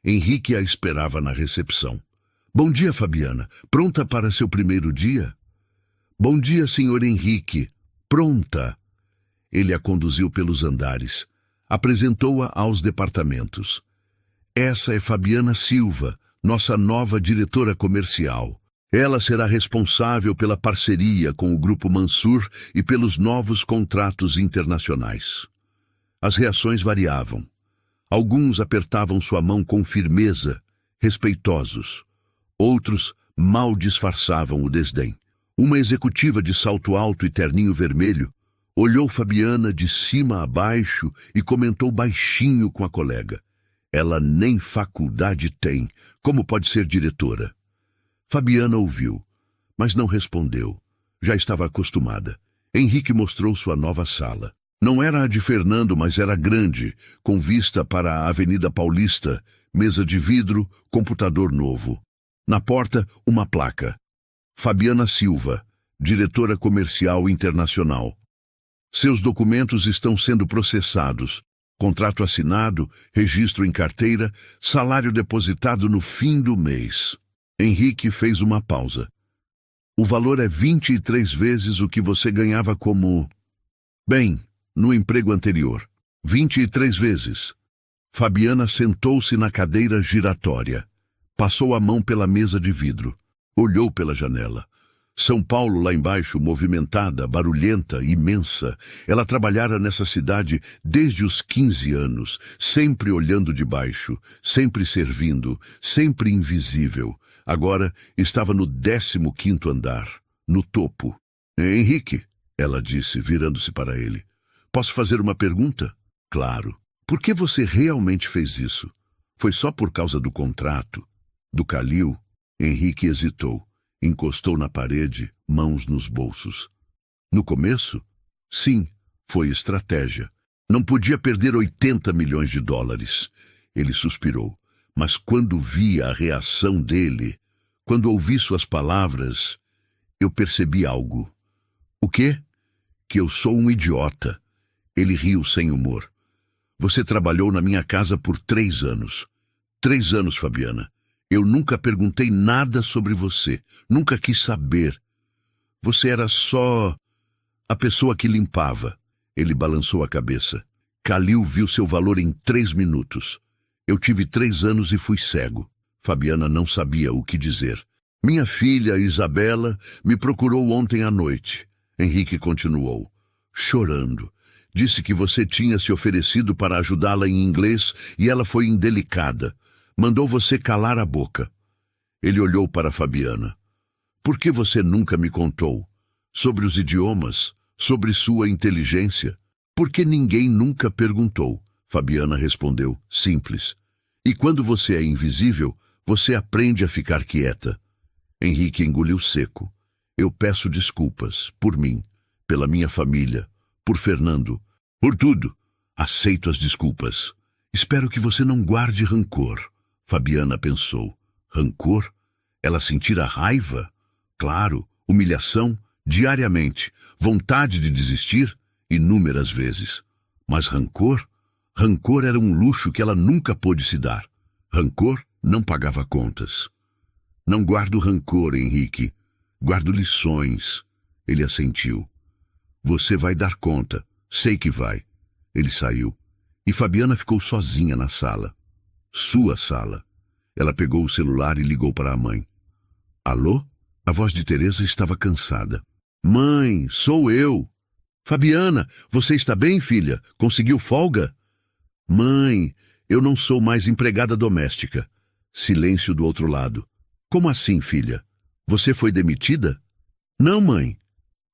Henrique a esperava na recepção. Bom dia, Fabiana. Pronta para seu primeiro dia? Bom dia, Sr. Henrique. Pronta. Ele a conduziu pelos andares. Apresentou-a aos departamentos. Essa é Fabiana Silva, nossa nova diretora comercial. Ela será responsável pela parceria com o Grupo Mansur e pelos novos contratos internacionais. As reações variavam. Alguns apertavam sua mão com firmeza, respeitosos. Outros mal disfarçavam o desdém. Uma executiva de salto alto e terninho vermelho olhou Fabiana de cima a baixo e comentou baixinho com a colega. Ela nem faculdade tem, como pode ser diretora? Fabiana ouviu, mas não respondeu. Já estava acostumada. Henrique mostrou sua nova sala. Não era a de Fernando, mas era grande, com vista para a Avenida Paulista, mesa de vidro, computador novo. Na porta, uma placa. Fabiana Silva, diretora comercial internacional. Seus documentos estão sendo processados. Contrato assinado, registro em carteira, salário depositado no fim do mês. Henrique fez uma pausa. O valor é 23 vezes o que você ganhava como... Bem, no emprego anterior. 23 vezes. Fabiana sentou-se na cadeira giratória. Passou a mão pela mesa de vidro. Olhou pela janela. São Paulo lá embaixo, movimentada, barulhenta, imensa. Ela trabalhara nessa cidade desde os 15 anos, sempre olhando de baixo, sempre servindo, sempre invisível. Agora estava no 15º andar, no topo. Henrique, ela disse, virando-se para ele. Posso fazer uma pergunta? Claro. Por que você realmente fez isso? Foi só por causa do contrato? Do Khalil? Henrique hesitou. Encostou na parede, mãos nos bolsos. No começo? Sim, foi estratégia. Não podia perder 80 milhões de dólares. Ele suspirou. Mas quando vi a reação dele, quando ouvi suas palavras, eu percebi algo. O quê? Que eu sou um idiota. Ele riu sem humor. Você trabalhou na minha casa por 3 anos. 3 anos, Fabiana. Eu nunca perguntei nada sobre você. Nunca quis saber. Você era só a pessoa que limpava. Ele balançou a cabeça. Khalil viu seu valor em 3 minutos. Eu tive 3 anos e fui cego. Fabiana não sabia o que dizer. Minha filha, Isabela, me procurou ontem à noite. Henrique continuou, chorando. Disse que você tinha se oferecido para ajudá-la em inglês e ela foi indelicada. Mandou você calar a boca. Ele olhou para Fabiana. Por que você nunca me contou? Sobre os idiomas? Sobre sua inteligência? Por que ninguém nunca perguntou? Fabiana respondeu, simples. E quando você é invisível, você aprende a ficar quieta. Henrique engoliu seco. Eu peço desculpas, por mim. pela minha família, por Fernando, por tudo. Aceito as desculpas. Espero que você não guarde rancor. Fabiana pensou. Rancor? Ela sentira raiva? Claro, humilhação, diariamente, vontade de desistir, inúmeras vezes. Mas rancor? Rancor era um luxo que ela nunca pôde se dar. Rancor não pagava contas. Não guardo rancor, Henrique. Guardo lições. Ele assentiu. Você vai dar conta. Sei que vai. Ele saiu. E Fabiana ficou sozinha na sala. Sua sala. Ela pegou o celular e ligou para a mãe. Alô? A voz de Teresa estava cansada. Mãe, sou eu. Fabiana, você está bem, filha? Conseguiu folga? Mãe, eu não sou mais empregada doméstica. Silêncio do outro lado. Como assim, filha? Você foi demitida? Não, mãe.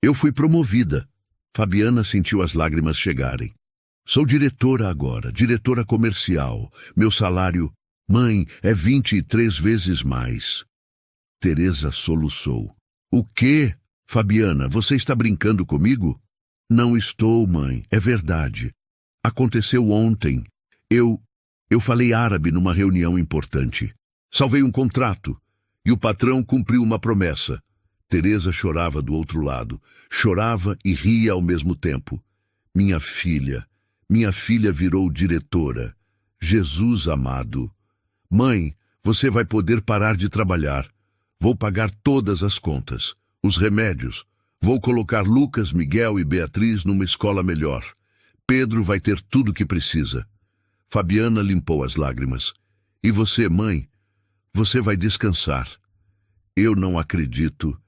Eu fui promovida. Fabiana sentiu as lágrimas chegarem. Sou diretora agora, diretora comercial. Meu salário, mãe, é 23 vezes mais. Teresa soluçou. O quê? Fabiana, você está brincando comigo? Não estou, mãe, é verdade. Aconteceu ontem. Eu falei árabe numa reunião importante. Salvei um contrato e o patrão cumpriu uma promessa. Teresa chorava do outro lado. Chorava e ria ao mesmo tempo. Minha filha virou diretora. Jesus amado. Mãe, você vai poder parar de trabalhar. Vou pagar todas as contas, os remédios. Vou colocar Lucas, Miguel e Beatriz numa escola melhor. Pedro vai ter tudo o que precisa. Fabiana limpou as lágrimas. E você, mãe? Você vai descansar. Eu não acredito.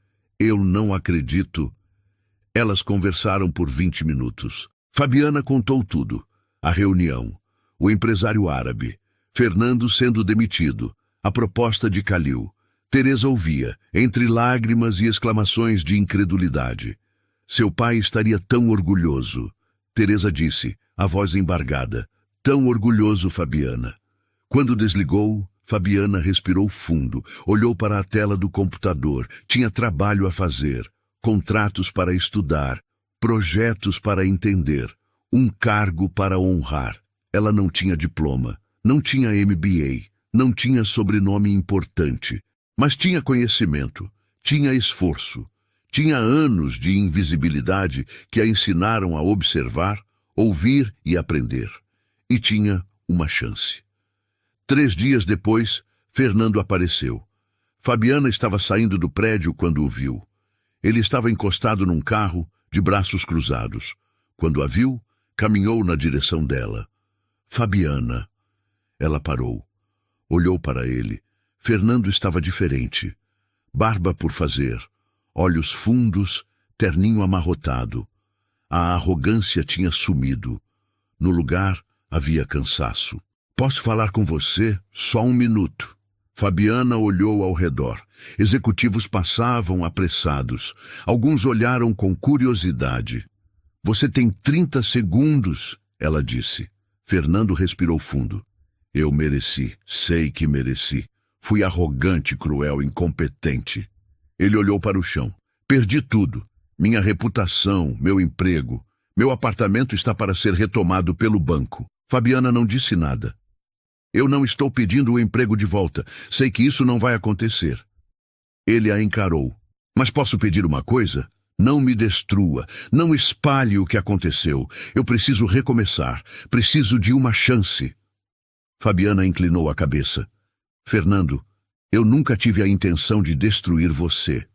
Elas conversaram por 20 minutos. Fabiana contou tudo. A reunião, o empresário árabe, Fernando sendo demitido, a proposta de Calil. Teresa ouvia, entre lágrimas e exclamações de incredulidade. Seu pai estaria tão orgulhoso. Teresa disse, a voz embargada. Tão orgulhoso, Fabiana. Quando desligou, Fabiana respirou fundo, olhou para a tela do computador. Tinha trabalho a fazer, contratos para estudar, projetos para entender, um cargo para honrar. Ela não tinha diploma, não tinha MBA, não tinha sobrenome importante, mas tinha conhecimento, tinha esforço, tinha anos de invisibilidade que a ensinaram a observar, ouvir e aprender. E tinha uma chance. 3 dias depois, Fernando apareceu. Fabiana estava saindo do prédio quando o viu. Ele estava encostado num carro, de braços cruzados. Quando a viu, caminhou na direção dela. Fabiana. Ela parou. Olhou para ele. Fernando estava diferente. Barba por fazer, olhos fundos, terninho amarrotado. A arrogância tinha sumido. No lugar, havia cansaço. Posso falar com você? Só 1 minuto. Fabiana olhou ao redor. Executivos passavam apressados. Alguns olharam com curiosidade. Você tem 30 segundos, ela disse. Fernando respirou fundo. Eu mereci, sei que mereci. Fui arrogante, cruel, incompetente. Ele olhou para o chão. Perdi tudo. Minha reputação, meu emprego. Meu apartamento está para ser retomado pelo banco. Fabiana não disse nada. Eu não estou pedindo o emprego de volta. Sei que isso não vai acontecer. Ele a encarou. Mas posso pedir uma coisa? Não me destrua. Não espalhe o que aconteceu. Eu preciso recomeçar. Preciso de uma chance. Fabiana inclinou a cabeça. Fernando, eu nunca tive a intenção de destruir você.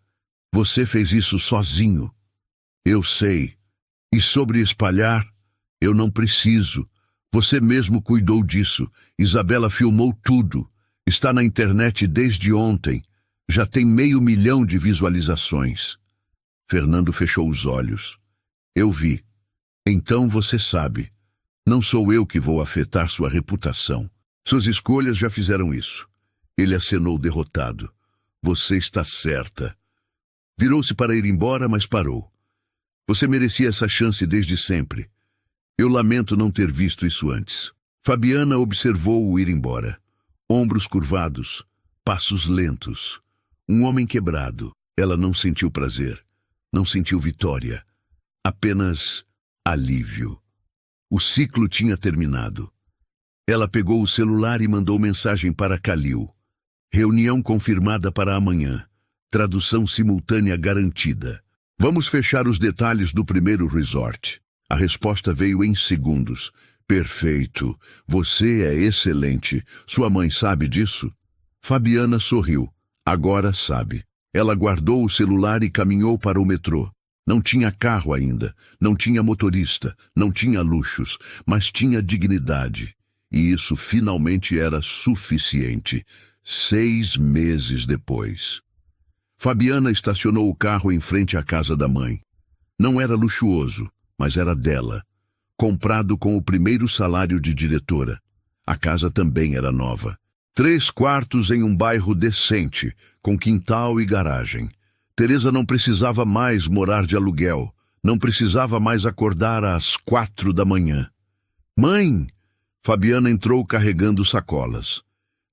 Você fez isso sozinho. Eu sei. E sobre espalhar, eu não preciso. Você mesmo cuidou disso. Isabela filmou tudo. Está na internet desde ontem. Já tem 500 mil de visualizações. Fernando fechou os olhos. Eu vi. Então você sabe. Não sou eu que vou afetar sua reputação. Suas escolhas já fizeram isso. Ele acenou derrotado. Você está certa. Virou-se para ir embora, mas parou. Você merecia essa chance desde sempre. Eu lamento não ter visto isso antes. Fabiana observou-o ir embora. Ombros curvados, passos lentos. Um homem quebrado. Ela não sentiu prazer. Não sentiu vitória. apenas alívio. O ciclo tinha terminado. Ela pegou o celular e mandou mensagem para Khalil. Reunião confirmada para amanhã. Tradução simultânea garantida. Vamos fechar os detalhes do primeiro resort. A resposta veio em segundos. Perfeito. Você é excelente. Sua mãe sabe disso? Fabiana sorriu. Agora sabe. Ela guardou o celular e caminhou para o metrô. Não tinha carro ainda, não tinha motorista, não tinha luxos, mas tinha dignidade. E isso finalmente era suficiente. 6 meses depois. Fabiana estacionou o carro em frente à casa da mãe. Não era luxuoso, mas era dela. Comprado com o primeiro salário de diretora. A casa também era nova. 3 quartos em um bairro decente, com quintal e garagem. Teresa não precisava mais morar de aluguel. Não precisava mais acordar às 4 da manhã. Mãe! Fabiana entrou carregando sacolas.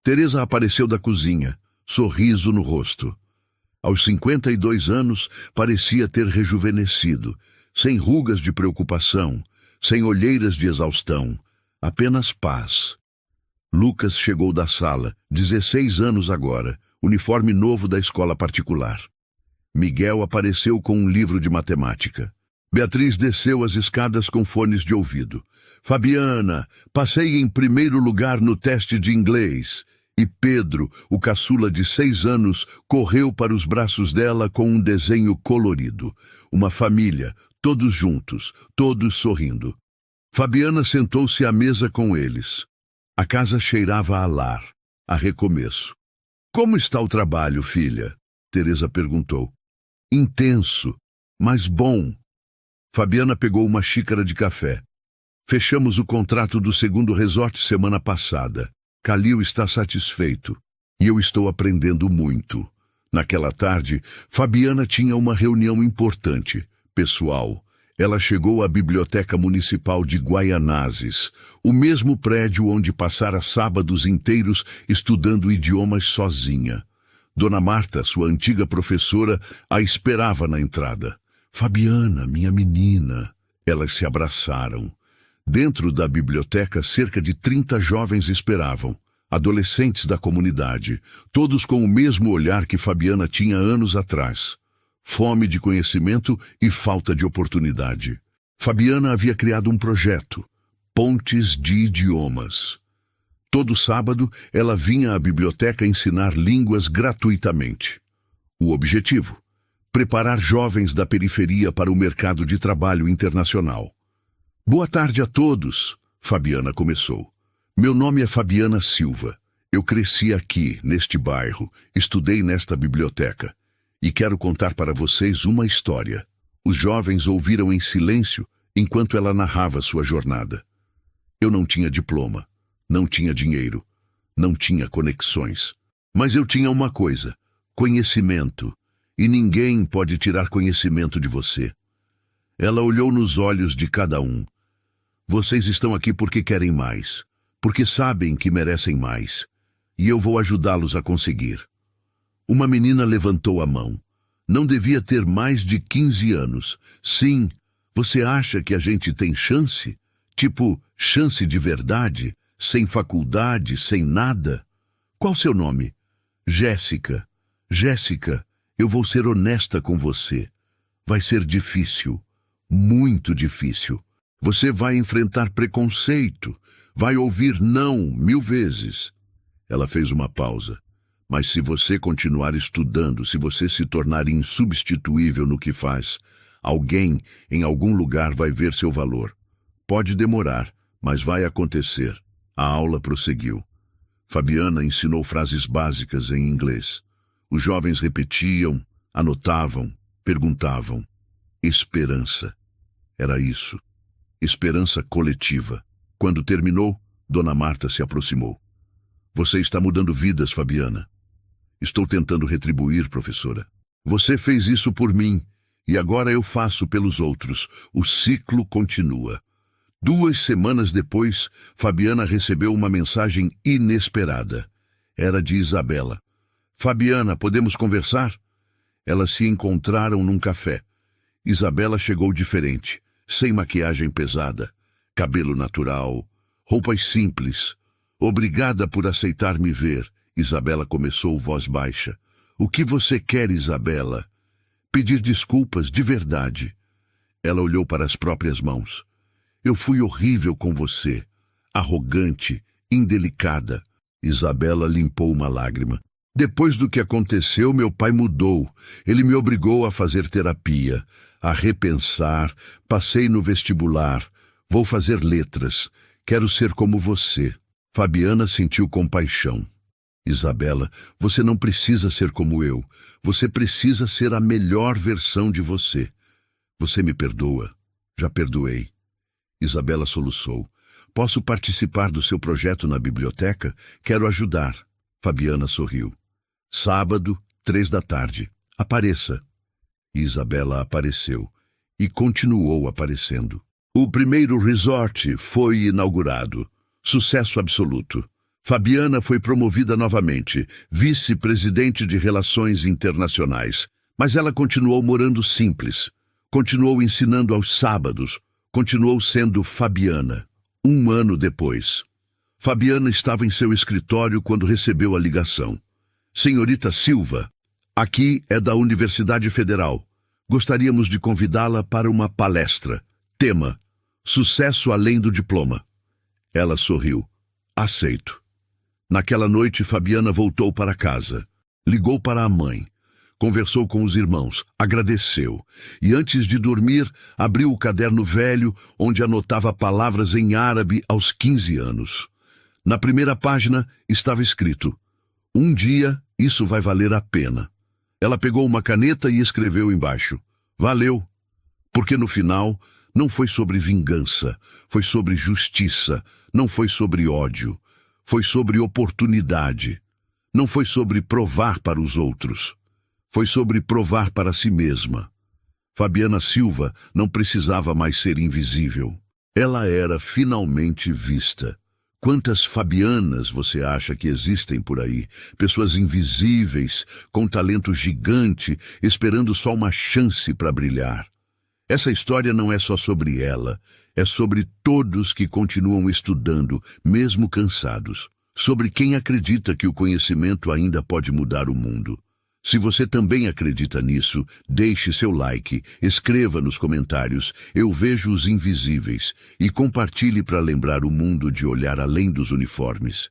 Teresa apareceu da cozinha, sorriso no rosto. Aos 52 anos, parecia ter rejuvenescido, sem rugas de preocupação, sem olheiras de exaustão, apenas paz. Lucas chegou da sala, 16 anos agora, uniforme novo da escola particular. Miguel apareceu com um livro de matemática. Beatriz desceu as escadas com fones de ouvido. Fabiana, passei em primeiro lugar no teste de inglês. E Pedro, o caçula de 6 anos, correu para os braços dela com um desenho colorido. Uma família, todos juntos, todos sorrindo. Fabiana sentou-se à mesa com eles. A casa cheirava a lar, a recomeço. Como está o trabalho, filha? Teresa perguntou. Intenso, mas bom. Fabiana pegou uma xícara de café. Fechamos o contrato do segundo resort semana passada. Khalil está satisfeito. E eu estou aprendendo muito. Naquela tarde, Fabiana tinha uma reunião importante, pessoal. Ela chegou à Biblioteca Municipal de Guaianazes, o mesmo prédio onde passara sábados inteiros estudando idiomas sozinha. Dona Marta, sua antiga professora, a esperava na entrada. Fabiana, minha menina. Elas se abraçaram. Dentro da biblioteca, cerca de 30 jovens esperavam, adolescentes da comunidade, todos com o mesmo olhar que Fabiana tinha anos atrás. Fome de conhecimento e falta de oportunidade. Fabiana havia criado um projeto, Pontes de Idiomas. Todo sábado, ela vinha à biblioteca ensinar línguas gratuitamente. O objetivo? Preparar jovens da periferia para o mercado de trabalho internacional. Boa tarde a todos, Fabiana começou. Meu nome é Fabiana Silva. Eu cresci aqui, neste bairro, estudei nesta biblioteca. E quero contar para vocês uma história. Os jovens ouviram em silêncio enquanto ela narrava sua jornada. Eu não tinha diploma, não tinha dinheiro, não tinha conexões. Mas eu tinha uma coisa, conhecimento. E ninguém pode tirar conhecimento de você. Ela olhou nos olhos de cada um. Vocês estão aqui porque querem mais, porque sabem que merecem mais. E eu vou ajudá-los a conseguir. Uma menina levantou a mão. Não devia ter mais de 15 anos. Sim, você acha que a gente tem chance? Tipo, chance de verdade? Sem faculdade, sem nada? Qual seu nome? Jéssica. Jéssica, eu vou ser honesta com você. Vai ser difícil. Muito difícil. Você vai enfrentar preconceito. Vai ouvir não 1000 vezes. Ela fez uma pausa. Mas se você continuar estudando, se você se tornar insubstituível no que faz, alguém em algum lugar vai ver seu valor. Pode demorar, mas vai acontecer. A aula prosseguiu. Fabiana ensinou frases básicas em inglês. Os jovens repetiam, anotavam, perguntavam. Esperança. Era isso. Esperança coletiva. Quando terminou, Dona Marta se aproximou. Você está mudando vidas, Fabiana. Estou tentando retribuir, professora. Você fez isso por mim, e agora eu faço pelos outros. O ciclo continua. 2 semanas depois, Fabiana recebeu uma mensagem inesperada. Era de Isabela. Fabiana, podemos conversar? Elas se encontraram num café. Isabela chegou diferente, sem maquiagem pesada, cabelo natural, roupas simples. Obrigada por aceitar me ver, Isabela começou voz baixa. O que você quer, Isabela? Pedir desculpas de verdade. Ela olhou para as próprias mãos. Eu fui horrível com você, arrogante, indelicada. Isabela limpou uma lágrima. Depois do que aconteceu, meu pai mudou. Ele me obrigou a fazer terapia, a repensar. Passei no vestibular. Vou fazer letras. Quero ser como você. Fabiana sentiu compaixão. Isabela, você não precisa ser como eu. Você precisa ser a melhor versão de você. Você me perdoa? Já perdoei. Isabela soluçou. Posso participar do seu projeto na biblioteca? Quero ajudar. Fabiana sorriu. Sábado, 15h. Apareça. Isabela apareceu. E continuou aparecendo. O primeiro resort foi inaugurado. Sucesso absoluto. Fabiana foi promovida novamente, vice-presidente de Relações Internacionais. Mas ela continuou morando simples. Continuou ensinando aos sábados. Continuou sendo Fabiana. 1 ano depois. Fabiana estava em seu escritório quando recebeu a ligação. Senhorita Silva, aqui é da Universidade Federal. Gostaríamos de convidá-la para uma palestra. Tema: Sucesso além do diploma. Ela sorriu. Aceito. Naquela noite, Fabiana voltou para casa. Ligou para a mãe. Conversou com os irmãos, agradeceu. E antes de dormir, abriu o caderno velho, onde anotava palavras em árabe aos 15 anos. Na primeira página estava escrito: um dia isso vai valer a pena. Ela pegou uma caneta e escreveu embaixo: valeu. Porque no final, não foi sobre vingança, foi sobre justiça, não foi sobre ódio. Foi sobre oportunidade. Não foi sobre provar para os outros. Foi sobre provar para si mesma. Fabiana Silva não precisava mais ser invisível. Ela era finalmente vista. Quantas Fabianas você acha que existem por aí? Pessoas invisíveis, com talento gigante, esperando só uma chance para brilhar. Essa história não é só sobre ela. É sobre todos que continuam estudando, mesmo cansados. Sobre quem acredita que o conhecimento ainda pode mudar o mundo. Se você também acredita nisso, deixe seu like, escreva nos comentários "Eu vejo os invisíveis" e compartilhe para lembrar o mundo de olhar além dos uniformes.